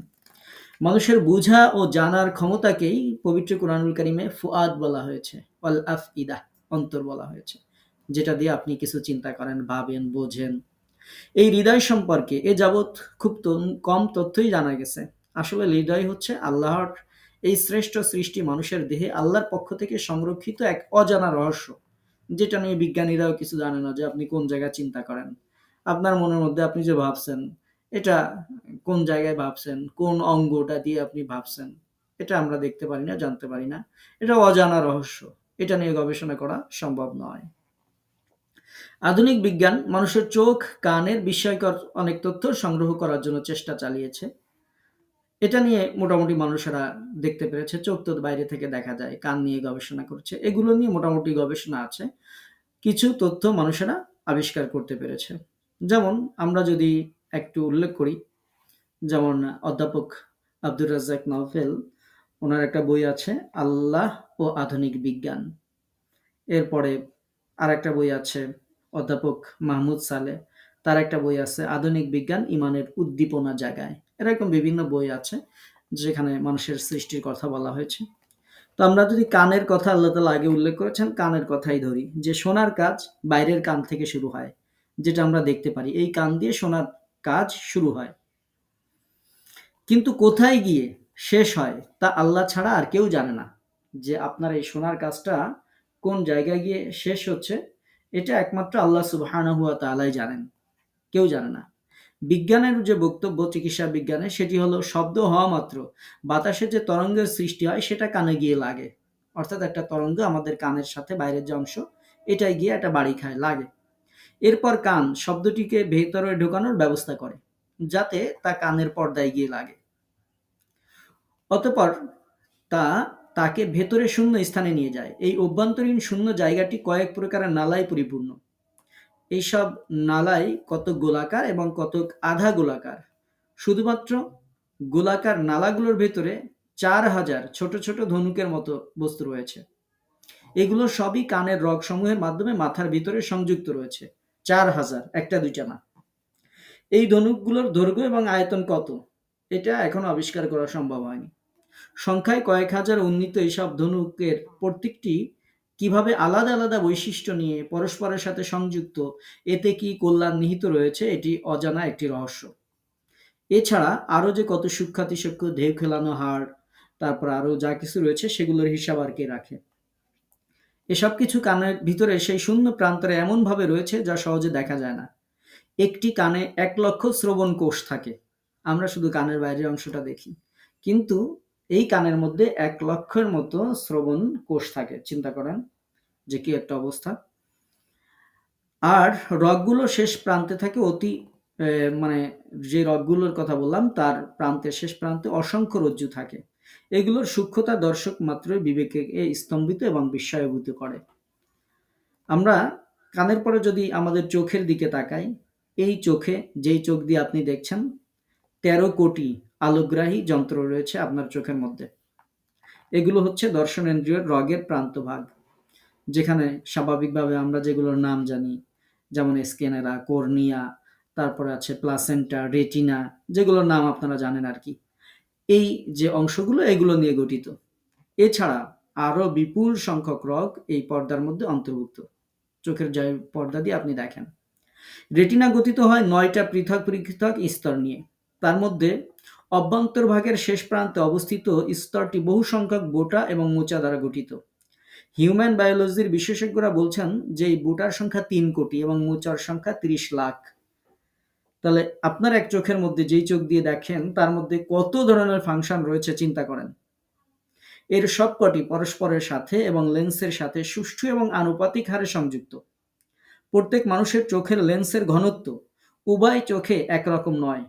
মানুষের বুঝা ও জানার ক্ষমতাকেই পবিত্র কুরআনুল কারীমে ফুআদ বলা হয়েছে, ওয়াল আফইদা অন্তর বলা হয়েছে, যেটা দিয়ে আপনি কিছু চিন্তা করেন, ভাবেন, বোঝেন। এই হৃদয় সম্পর্কে এ যাবৎ খুব কম তথ্যই জানা গেছে। আসলে হৃদয় হচ্ছে আল্লাহর এই শ্রেষ্ঠ সৃষ্টি মানুষের দেহে আল্লাহর পক্ষ থেকে সংরক্ষিত এক অজানা রহস্য, যেটা নিয়ে বিজ্ঞানীরাও কিছু জানে না, যে আপনি কোন জায়গায় চিন্তা করেন, আপনার মনের মধ্যে আপনি যে ভাবছেন, এটা কোন জায়গায় ভাবছেন, কোন অঙ্গটা দিয়ে আপনি ভাবছেন, এটা আমরা দেখতে পারি না, জানতে পারি না। এটা অজানা রহস্য, এটা নিয়ে গবেষণা করা সম্ভব নয়। আধুনিক বিজ্ঞান মানুষের চোখ, কানের বিস্ময়কর অনেক তথ্য সংগ্রহ করার জন্য চেষ্টা চালিয়েছে। এটা নিয়ে মোটামুটি মানুষেরা দেখতে পেরেছে। চোখ তো বাইরে থেকে দেখা যায়, কান নিয়ে গবেষণা করছে, এগুলো নিয়ে মোটামুটি গবেষণা আছে। কিছু তথ্য মানুষেরা আবিষ্কার করতে পেরেছে। যেমন আমরা যদি একটু উল্লেখ করি, যেমন অধ্যাপক আব্দুর রাজ্জাক নাওফেল, ওনার একটা বই আছে আল্লাহ ও আধুনিক বিজ্ঞান। এরপরে আর একটা বই আছে অধ্যাপক মাহমুদ সালেহ, তার একটা বই আছে আধুনিক বিজ্ঞান ইমানের উদ্দীপনা জাগায়। এরকম বিভিন্ন বই আছে যেখানে মানুষের সৃষ্টির কথা বলা হয়েছে। তো আমরা যদি কানের কথা আল্লাহ তাআলা আগে উল্লেখ করেছেন, কানের কথাই ধরি, যে শোনার কাজ বাইরের কান থেকে শুরু হয়, যেটা আমরা দেখতে পারি, এই কান দিয়ে শোনার কাজ শুরু হয়। কিন্তু কোথায় গিয়ে শেষ হয় তা আল্লাহ ছাড়া আর কেউ জানে না। যে আপনার এই শোনার কাজটা কোন জায়গায় গিয়ে শেষ হচ্ছে, এটা একমাত্র আল্লাহ সুবহানাহু ওয়া তাআলাই জানেন, কেউ জানে না। বিজ্ঞানের যে বক্তব্য, চিকিৎসা বিজ্ঞানে, সেটি হলো শব্দ হওয়া মাত্র বাতাসে যে তরঙ্গের সৃষ্টি হয় সেটা কানে গিয়ে লাগে। অর্থাৎ একটা তরঙ্গ আমাদের কানের সাথে বাইরের যে অংশ, এটাই গিয়ে একটা বাড়ি খায়, লাগে। এরপর কান শব্দটিকে ভেতরে ঢোকানোর ব্যবস্থা করে, যাতে তা কানের পর্দায় গিয়ে লাগে। অতঃপর তা তাকে ভেতরে শূন্য স্থানে নিয়ে যায়। এই অভ্যন্তরীণ শূন্য জায়গাটি কয়েক প্রকারের নালায় পরিপূর্ণ। এইসব নালাই কত গোলাকার এবং কত আধা গোলাকার। শুধুমাত্র গোলাকার নালাগুলোর ভেতরে 4,000 ছোট ছোট ধনুকের মতো বস্তু রয়েছে। এগুলো সবই কানের রগসমূহের মাধ্যমে মাথার ভিতরে সংযুক্ত রয়েছে। 4,000, একটা দুইটা না। এই ধনুকগুলোর দৈর্ঘ্য এবং আয়তন কত, এটা এখনো আবিষ্কার করা সম্ভব হয়নি। সংখ্যায় কয়েক হাজার উন্নীত এইসব ধনুকের প্রত্যেকটি কিভাবে আলাদা আলাদা বৈশিষ্ট্য নিয়ে পরস্পরের সাথে সংযুক্ত, এতে কি কল্যাণ নিহিত রয়েছে, এটি অজানা একটি রহস্য। এছাড়া আরও যে কত সূক্ষ্মাতিসূক্ষ্ম ঢেউ খেলানো হাড়, তারপর আরও যা কিছু রয়েছে সেগুলোর হিসাব আর কে রাখে। এসব কিছু কানের ভিতরে সেই শূন্য প্রান্তরে এমনভাবে রয়েছে যা সহজে দেখা যায় না। একটি কানে 1,00,000 শ্রবণ কোষ থাকে। আমরা শুধু কানের বাইরের অংশটা দেখি, কিন্তু এই কানের মধ্যে 1,00,000-এর মতো শ্রবণ কোষ থাকে। চিন্তা করেন যে কি একটা অবস্থা। আর রগগুলো শেষ প্রান্তে থাকে অতি মানে যে রগগুলোর কথা বললাম তার প্রান্তে, শেষ প্রান্তে অসংখ্য রজ্জু থাকে। এগুলোর সূক্ষ্মতা দর্শক মাত্রই বিবেকে স্তম্ভিত এবং বিস্ময়ভূত করে। আমরা কানের পরে যদি আমাদের চোখের দিকে তাকাই, এই চোখে, যেই চোখ দিয়ে আপনি দেখছেন, 13 কোটি আলোকগ্রাহী যন্ত্র রয়েছে আপনার চোখের মধ্যে। এগুলো হচ্ছে দর্শনেন্দ্রিয়ের রগের প্রান্তভাগ, যেখানে স্বাভাবিকভাবে আমরা যেগুলোর নাম জানি, যেমন স্ক্যানেরা, কর্নিয়া, তারপরে আছে প্লাসেন্টা, রেটিনা, যেগুলোর নাম আপনারা জানেন আর কি। এই যে অংশগুলো, এগুলো নিয়ে গঠিত। এছাড়া আরো বিপুল সংখ্যক রগ এই পর্দার মধ্যে অন্তর্ভুক্ত, চোখের যে পর্দা দিয়ে আপনি দেখেন। রেটিনা গঠিত হয় 9টা পৃথক পৃথক স্তর নিয়ে। তার মধ্যে অভ্যন্তরভাগের শেষ প্রান্তে অবস্থিত স্তরটি বহু সংখ্যক বোটা এবং মোচা দ্বারা গঠিত। হিউম্যান বায়োলজির বিশেষজ্ঞরা বলছেন যে এই বোটার সংখ্যা 3 কোটি এবং মোচার সংখ্যা 30 লাখ। তাহলে আপনার এক চোখের মধ্যে, যেই চোখ দিয়ে দেখেন, তার মধ্যে কত ধরনের ফাংশন রয়েছে চিন্তা করেন। এর সবকটি পরস্পরের সাথে এবং লেন্সের সাথে সুষ্ঠু এবং আনুপাতিক হারে সংযুক্ত। প্রত্যেক মানুষের চোখের লেন্সের ঘনত্ব উভয় চোখে একরকম নয়।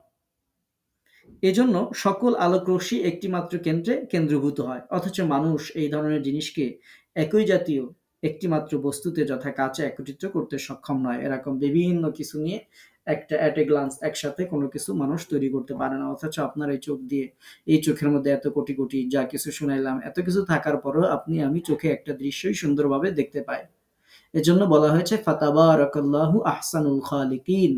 এজন্য সকল আলোকরশ্মি একটি মাত্র কেন্দ্রে কেন্দ্রীভূত হয়, অথচ মানুষ এই ধরনের জিনিসকে একই জাতীয় একটি মাত্র বস্তুতে যথা কাচে একত্রিত করতে সক্ষম নয়। এরকম বিভিন্ন কিছু নিয়ে একটা অ্যাট এ গ্লান্স একসাথে কোনো কিছু মানুষ তৈরি করতে পারে না। অথচ আপনার এই চোখ দিয়ে, এই চোখের মধ্যে এত কোটি কোটি যা কিছু শুনাইলাম, এত কিছু থাকার পরও আপনি আমি চোখে একটা দৃশ্যই সুন্দরভাবে দেখতে পাই। এজন্য বলা হয়েছে ফাতাবারাকাল্লাহু আহসানুল খালিকিন,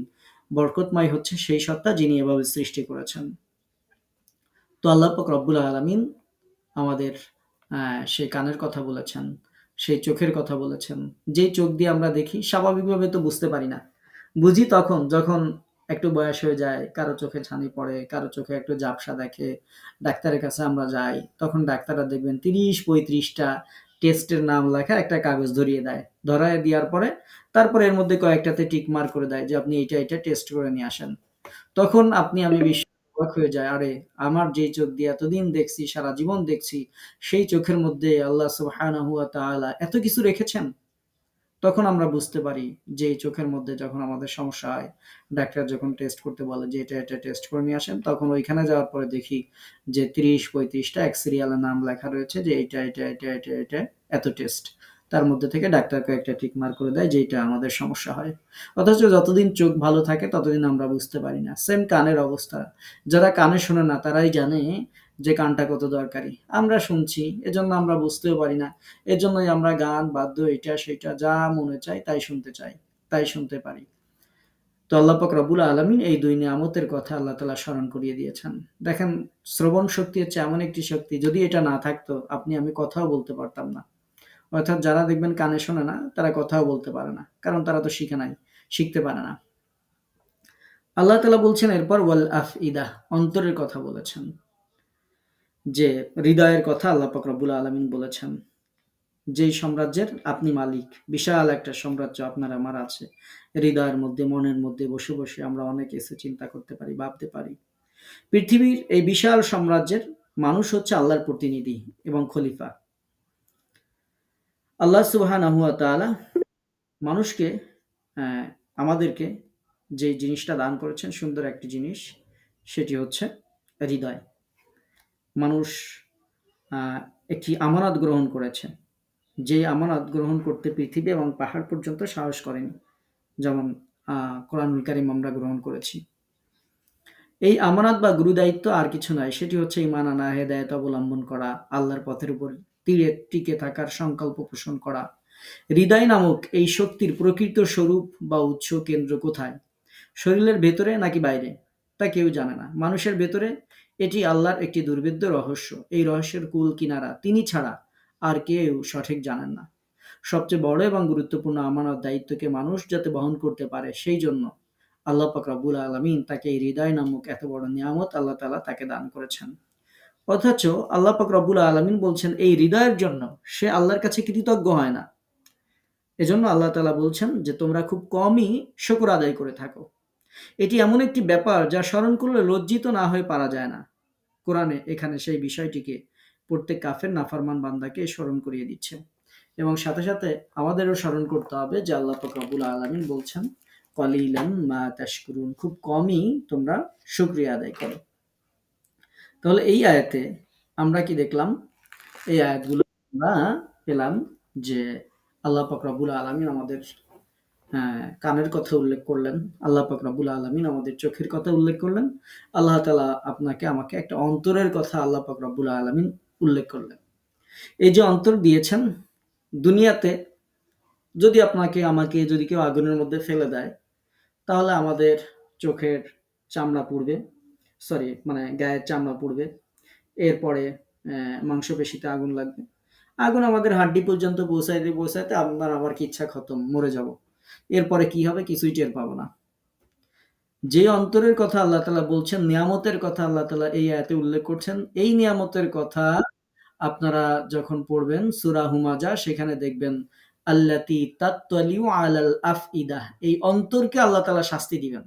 বরকতময় হচ্ছে সেই সত্তা যিনি এভাবে সৃষ্টি করেছেন। তো আল্লাহ পাক রব্বুল আলামিন আমাদের সেই কানের কথা বলেছেন, সেই চোখের কথা বলেছেন। যেই চোখ দিয়ে আমরা দেখি, স্বাভাবিকভাবে তো বুঝতে পারি না। বুঝি তখন যখন একটু বয়স হয়ে যায়, কারো চোখে ছানি পড়ে, কারো চোখে একটু ঝাপসা দেখে, ডাক্তারের কাছে আমরা যাই, তখন ডাক্তাররা দেখবেন 30-35টা টেস্টের নাম লেখা একটা কাগজ ধরিয়ে দেয়। ধরায় দেওয়ার পরে তারপরে এর মধ্যে কয়েকটাতে টিক মার্ক করে দেয় যে আপনি এটা এটা টেস্ট করে নিয়ে আসেন। তখন আপনি আমি অবাক হয়ে যায়, আরে আমার যেই চোখ দিয়ে এতদিন দেখছি, সারা জীবন দেখছি, সেই চোখের মধ্যে আল্লাহ সুবহানাহু ওয়া তাআলা এত কিছু রেখেছেন। তখন আমরা বুঝতে পারি যে এই চোখের মধ্যে যখন আমাদের সমস্যা হয়, ডাক্তার যখন টেস্ট করতে বলে যে এটা এটা টেস্ট করে নিয়ে আসেন, তখন ওইখানে যাওয়ার পরে দেখি যে 30-35টা এক সিরিয়ালে নাম লেখা রয়েছে যে এটা এটা এটা এটা এটা এত টেস্ট। তার মধ্যে থেকে ডাক্তার কয়েকটা টিক মার্ক করে দেয় যে এটা আমাদের সমস্যা হয়। অথচ যতদিন চোখ ভালো থাকে ততদিন আমরা বুঝতে পারি না। সেম কানের অবস্থা। যারা কানে শোনে না তারাই জানে যে কানটা কত দরকারি। আমরা শুনছি, এজন্য আমরা বুঝতেও পারি না। এজন্যই আমরা গান, বাদ্য, এটা সেটা যা মনে চায় তাই শুনতে চাই, তাই শুনতে পারি। তো আল্লাহ পাক রব্বুল আলামিন এই 2 নিয়ামতের কথা আল্লাহ তাআলা স্মরণ করিয়ে দিয়েছেন। দেখেন, শ্রবণ শক্তি হচ্ছে এমন একটি শক্তি, যদি এটা না থাকতো আপনি আমি কথাও বলতে পারতাম না। অর্থাৎ যারা দেখবেন কানে শোনে না তারা কথাও বলতে পারে না, কারণ তারা তো শিখে নাই, শিখতে পারে না। আল্লাহ তাআলা বলছেন এরপর ওয়াল আফইদা, অন্তরের কথা বলেছেন, যে হৃদয়ের কথা আল্লাহ পাক রব্বুল আলামিন বলেছেন। যেই সাম্রাজ্যের আপনি মালিক, বিশাল একটা সাম্রাজ্য আপনার আমার আছে। হৃদয়ের মধ্যে, মনের মধ্যে বসে বসে আমরা অনেক কিছু চিন্তা করতে পারি, ভাবতে পারি। পৃথিবীর এই বিশাল সাম্রাজ্যের মানুষ হচ্ছে আল্লাহর প্রতিনিধি এবং খলিফা। আল্লাহ সুবহানাহু ওয়া তাআলা মানুষকে, আহ, আমাদেরকে যে জিনিসটা দান করেছেন, সুন্দর একটি জিনিস, সেটি হচ্ছে হৃদয়। মানুষ আহ, একটি আমানত গ্রহণ করেছে, যে আমানত গ্রহণ করতে পৃথিবী এবং পাহাড় পর্যন্ত সাহস করেনি। যেমন কোরআনুল কারীম আমরা গ্রহণ করেছি। এই আমানত বা গুরুদায়িত্ব আর কিছু নয়, সেটি হচ্ছে ঈমান আনা, হেদায়েত অবলম্বন করা, আল্লাহর পথের উপর টিকে থাকার সংকল্প পোষণ করা। হৃদয় নামক এই শক্তির প্রকৃত স্বরূপ বা উৎস কেন্দ্র কোথায়? শরীরের ভেতরে নাকি বাইরে? তা কেউ জানে না। মানুষের ভেতরে। এটি আল্লাহর একটি দুর্ভেদ্য রহস্য। এই রহস্যের কুল কিনারা তিনি ছাড়া আর কেউ সঠিক জানেন না। সবচেয়ে বড় এবং গুরুত্বপূর্ণ আমানত দায়িত্বকে মানুষ যাতে বহন করতে পারে, সেই জন্য আল্লাহ পাক রব্বুল আলামিন তাকে এই হৃদয় নামক এত বড় নিয়ামত আল্লাহ তাআলা তাকে দান করেছেন। অথচ আল্লাহ পাক রব্বুল আলামিন বলছেন এই হৃদয়ের জন্য সে আল্লাহর কাছে কৃতজ্ঞ হয় না। এজন্য আল্লাহ তাআলা বলছেন যে তোমরা খুব কমই শুকর আদায় করে থাকো। এটি এমন একটি ব্যাপার যা স্মরণ করলে লজ্জিত না হয়ে পারা যায় না। কোরআনে এখানে সেই বিষয়টিকে প্রত্যেক কাফের নাফরমান বান্দাকে স্মরণ করিয়ে দিচ্ছে, এবং সাথে সাথে আমাদেরও স্মরণ করতে হবে যে আল্লাহ পাক রব্বুল আলামিন বলছেন কলিলাম মা তাশকুরুন, খুব কমই তোমরা শুকরিয়া আদায় করো। তাহলে এই আয়াতে আমরা কি দেখলাম? এই আয়াতগুলো আমরা পেলাম যে আল্লাহ পাক রব্বুল আলামিন আমাদের কানের কথা উল্লেখ করলেন, আল্লাহ পাক রব্বুল আলামিন আমাদের চোখের কথা উল্লেখ করলেন, আল্লাহ তাআলা আপনাকে আমাকে একটা অন্তরের কথা আল্লাহ পাক রব্বুল আলামিন উল্লেখ করলেন। এই যে অন্তর দিয়েছেন, দুনিয়াতে যদি আপনাকে আমাকে যদি কেউ আগুনের মধ্যে ফেলে দেয়, তাহলে আমাদের চোখের চামড়া পুড়বে, মানে গায়ের চামড়া পুড়বে, এরপরে মাংসপেশিতে আগুন লাগবে, আগুন আমাদের হাড্ডি পর্যন্ত পৌঁছাইতে পৌঁছাইতে আপনার আবার কিচ্ছা খতম, মরে যাব। এরপরে কি হবে কিছুই টের পাবো না। যে অন্তরের কথা আল্লাহ তাআলা বলছেন, নিয়ামতের কথা আল্লাহ তাআলা এই আয়াতে উল্লেখ করছেন, এই নিয়ামতের কথা আপনারা যখন পড়বেন সূরা হুমাজা, সেখানে দেখবেন আল্লাতী তাত্তালিউ আলাল আফইদাহ, এই অন্তরকে আল্লাহ তাআলা শাস্তি দিবেন।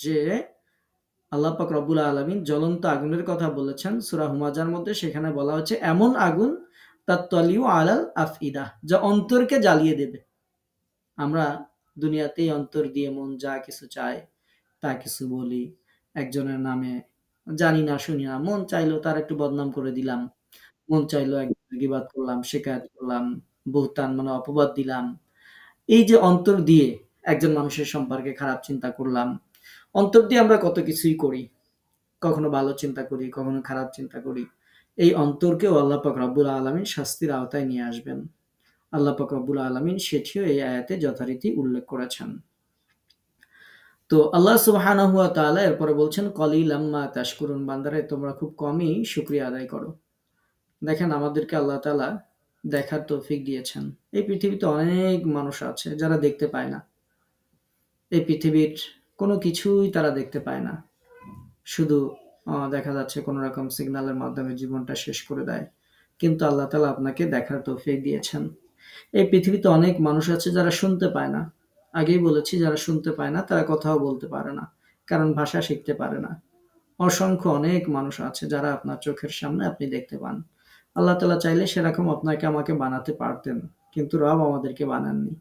যে আল্লাহ পাক রব্বুল আলামিন জ্বলন্ত আগুনের কথা বলেছেন সূরা হুমাজার মধ্যে, সেখানে বলা হচ্ছে এমন আগুন তাত্তালিউ আলাল আফইদাহ, যা অন্তরকে জ্বালিয়ে দেবে। আমরা দুনিয়াতেই অন্তর দিয়ে মন যা কিছু চায় তা কিছু বলি, একজনের নামে জানি না শুনি না, মন চাইলো তার একটু বদনাম করে দিলাম, মন চাইলো একজনের গীবাত করলাম, শিকায়াত করলাম, বহতান মানে অপবাদ দিলাম। এই যে অন্তর দিয়ে একজন মানুষের সম্পর্কে খারাপ চিন্তা করলাম, অন্তর দিয়ে আমরা কত কিছুই করি, কখনো ভালো চিন্তা করি, কখনো খারাপ চিন্তা করি। এই অন্তরকেও আল্লাহ পাক রব্বুল আলামিন শাস্তির আওতায় নিয়ে আসবেন। আল্লাহ পাক রব্বুল আলামিন সেটিও এই আয়াতে যথারীতি উল্লেখ করেছেন। তো আল্লাহ সুবহানাহু ওয়া তাআলা এরপরে বলছেন কলিলাম মা তাশকুরুন, বান্দারে তোমরা খুব কমই শুকরিয়া আদায় করো। দেখেন আমাদেরকে আল্লাহ তাআলা দেখার তৌফিক দিয়েছেন। এই পৃথিবীতে অনেক মানুষ আছে যারা দেখতে পায় না। এই পৃথিবীর কোনো কিছুই তারা দেখতে পায় না। শুধু দেখা যাচ্ছে কোনো রকম সিগন্যালের মাধ্যমে জীবনটা শেষ করে দেয়। কিন্তু আল্লাহ তাআলা আপনাকে দেখার তৌফিক দিয়েছেন। এই পৃথিবীতে অনেক মানুষ আছে যারা শুনতে পায় না। আগেই বলেছি যারা শুনতে পায় না তারা কথাও বলতে পারে না। কারণ ভাষা শিখতে পারে না। অসংখ্য অনেক মানুষ আছে যারা আপনার চোখের সামনে আপনি দেখতে পান। আল্লাহ তাআলা চাইলে সেরকম আপনাকে আমাকে বানাতে পারতেন। কিন্তু রব আমাদেরকে বানাননি।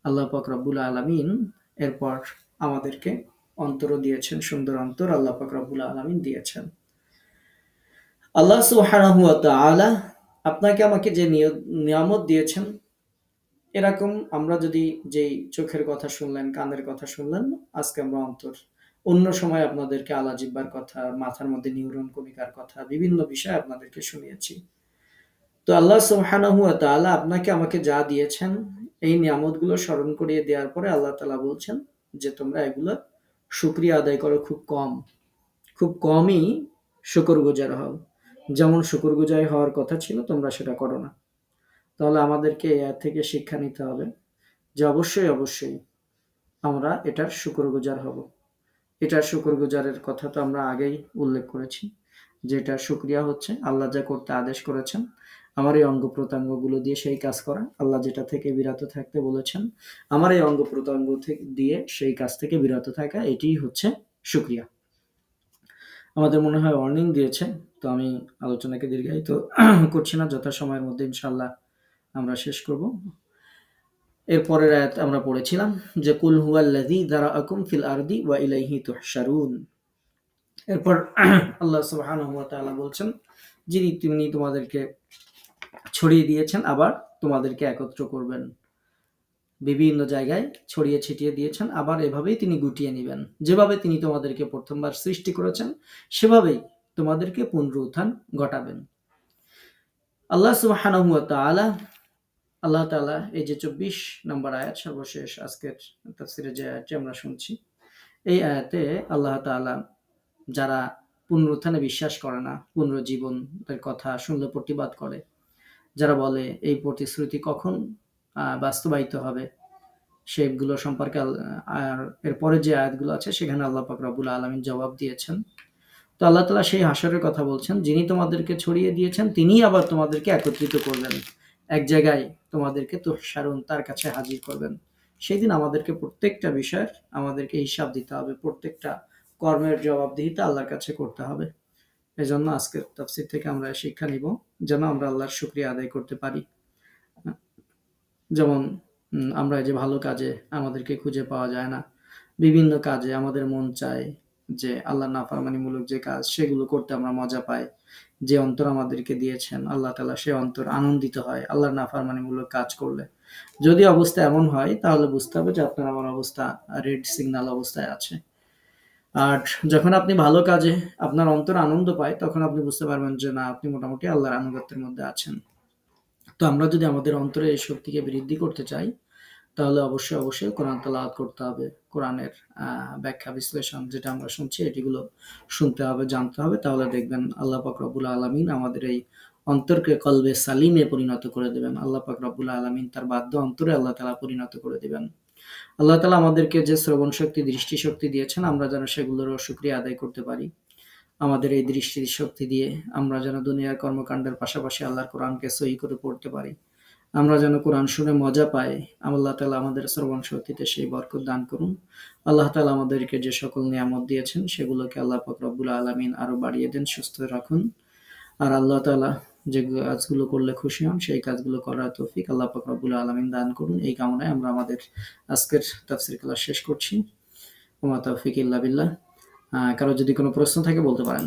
আল্লাহ পাক রব্বুল আলামিন এরপর আমাদেরকে অন্তরও দিয়েছেন, সুন্দর অন্তর আল্লাহ পাক রব্বুল আলামিন দিয়েছেন। আল্লাহ সুবহানাহু ওয়া তাআলা আপনাকে আমাকে যে নিয়ামত দিয়েছেন, এরকম আমরা যদি যেই চোখের কথা শুনলেন, কানের কথা শুনলেন, আজকে আমরা অন্তর। অন্য সময় আপনাদেরকে আলা জিহ্বার কথা, মাথার মধ্যে নিউরন কণিকার কথা, বিভিন্ন বিষয় আপনাদেরকে শুনিয়েছি। তো আল্লাহ সুবহানাহু ওয়া তাআলা আপনাকে আমাকে যা দিয়েছেন, এই নিয়ামতগুলো স্মরণ করিয়ে দেওয়ার পরে আল্লাহ তাআলা বলছেন যে তোমরা এগুলো শুকরিয়া আদায় করো খুব কম। খুব কমই শুকরগুজার হও। যেমন শুকরগুজার হওয়ার কথা ছিল তোমরা সেটা করো না। তাহলে আমাদেরকে এর থেকে শিক্ষা নিতে হবে যে অবশ্যই অবশ্যই আমরা এটার শুকরগুজার হব। এটার শুকরগুজারের কথা তো আমরা আগেই উল্লেখ করেছি যে এটার শুকরিয়া হচ্ছে আল্লাহ যা করতে আদেশ করেছেন আমার এই অঙ্গ প্রত্যঙ্গগুলো দিয়ে সেই কাজ করা, আল্লাহ যেটা থেকে বিরত থাকতে বলেছেন আমার এই অঙ্গ প্রত্যঙ্গ দিয়ে সেই কাজ থেকে বিরত থাকা, এটিই হচ্ছে শুকরিয়া। আমাদের মনে হয় ওয়ার্নিং দিয়েছে, তো আমি আলোচনাকে দীর্ঘায়িত করছি না, যথাসময়ের মধ্যে ইনশাআল্লাহ আমরা শেষ করব। এরপরের আয়াত আমরা পড়েছিলাম যে কুল হুয়াল্লাযী যারাআকুম ফিল আরদি ওয়া ইলাইহি তুহশারুন। এরপর আল্লাহ সুবহানাহু ওয়া তাআলা বলছেন তিনি তোমাদেরকে ছড়িয়ে দিয়েছেন, আবার তোমাদেরকে একত্র করবেন। বিভিন্ন জায়গায় ছড়িয়ে ছিটিয়ে দিয়েছেন, আবার এভাবেই তিনি গুটিয়ে নিবেন। যেভাবে তিনি তোমাদেরকে প্রথমবার সৃষ্টি করেছেন সেভাবেই তোমাদেরকে পুনরুত্থান ঘটাবেন। আল্লাহ সুবহানাহু ওয়া তাআলা আল্লাহ তাআলা এই যে 24 নম্বর আয়াত, সর্বশেষ আজকের তাফসীরে যে আয়াতটি আমরা শুনছি, এই আয়াতে আল্লাহ তাআলা যারা পুনরুত্থানে বিশ্বাস করে না, পুনরুজ্জীবনের কথা শুনলে প্রতিবাদ করে, যারা বলে এই প্রতিশ্রুতি কখন বাস্তবায়িত হবে, সেগুলো সম্পর্কে আর এরপরে যে আয়াতগুলো আছে সেখানে আল্লাহ পাক রব্বুল আলামিন জবাব দিয়েছেন। তো আল্লাহ তাআলা সেই হাসরের কথা বলছেন, যিনি তোমাদেরকে ছড়িয়ে দিয়েছেন তিনিই আবার তোমাদেরকে একত্রিত করবেন, এক জায়গায় তোমাদেরকে তুহশারুন, তার কাছে হাজির করবেন। সেদিন আমাদেরকে প্রত্যেকটা বিষয়ের আমাদেরকে হিসাব দিতে হবে, প্রত্যেকটা কর্মের জবাবদিহিতা আল্লাহর কাছে করতে হবে। এজন্য আজকের তাফসীর থেকে আমরা শিক্ষা নিব যেন আমরা আল্লাহর শুকরিয়া আদায় করতে পারি। যেমন আমরা যে ভালো কাজে আমাদেরকে খুঁজে পাওয়া যায় না, বিভিন্ন কাজে আমাদের মন চায় যে আল্লাহ নাফরমানিমূলক যে কাজ সেগুলো করতে আমরা মজা পাই। যে অন্তর আমাদেরকে দিয়েছেন আল্লাহ তাআলা, সে অন্তর আনন্দিত হয় আল্লাহর নাফরমানিমূলক কাজ করলে। যদি অবস্থা এমন হয় তাহলে বুঝতে হবে যে আপনার আমার অবস্থা রেড সিগন্যাল অবস্থায় আছে। আর যখন আপনি ভালো কাজে আপনার অন্তর আনন্দ পায় তখন আপনি বুঝতে পারবেন যে না, আপনি মোটামুটি আল্লাহর আনুগত্যের মধ্যে আছেন। তো আমরা যদি আমাদের অন্তরে এই শক্তিকে বৃদ্ধি করতে চাই তাহলে অবশ্যই কোরআন তেলাওয়াত করতে হবে। কোরআনের ব্যাখ্যা বিশ্লেষণ যেটা আমরা শুনছি এটিগুলো শুনতে হবে, জানতে হবে। তাহলে দেখবেন আল্লাহ পাক রব্বুল আলামিন আমাদের এই অন্তরকে কলবে সালিমে পরিণত করে দেবেন। আল্লাহ পাক রব্বুল আলামিন তার বাধ্য অন্তরে আল্লাহ তাআলা পরিণত করে দিবেন। আল্লাহ তাআলা আমাদেরকে যে শ্রবণ শক্তি, দৃষ্টি শক্তি দিয়েছেন আমরা যেন সেগুলোরও শুকরিয়া আদায় করতে পারি। আমাদের এই দৃষ্টি শক্তি দিয়ে আমরা যেন দুনিয়ার কর্মকাণ্ডের পাশাপাশি আল্লাহর কোরআনকে সহি করে পড়তে পারি। আমরা যেন কোরআন শুনে মজা পাই। আল্লাহ তাআলা আমাদের শ্রবণ শক্তিতে সেই বরকত দান করুন। আল্লাহ তাআলা আমাদেরকে যে সকল নিয়ামত দিয়েছেন সেগুলোকে আল্লাহ পাক রব্বুল আলামিন আরো বাড়িয়ে দেন, সুস্থ রাখুন। আর আল্লাহ তাআলা যে কাজগুলো করলে খুশি হন সেই কাজগুলো করার তৌফিক আল্লাহ পাক রব্বুল আলামিন দান করুন। এই কামনায় আমরা আমাদের আজকের তাফসীর ক্লাস শেষ করছি। ওয়া মা তাওফীক ইল্লা বিল্লাহ। কারো যদি কোনো প্রশ্ন থাকে বলতে পারেন।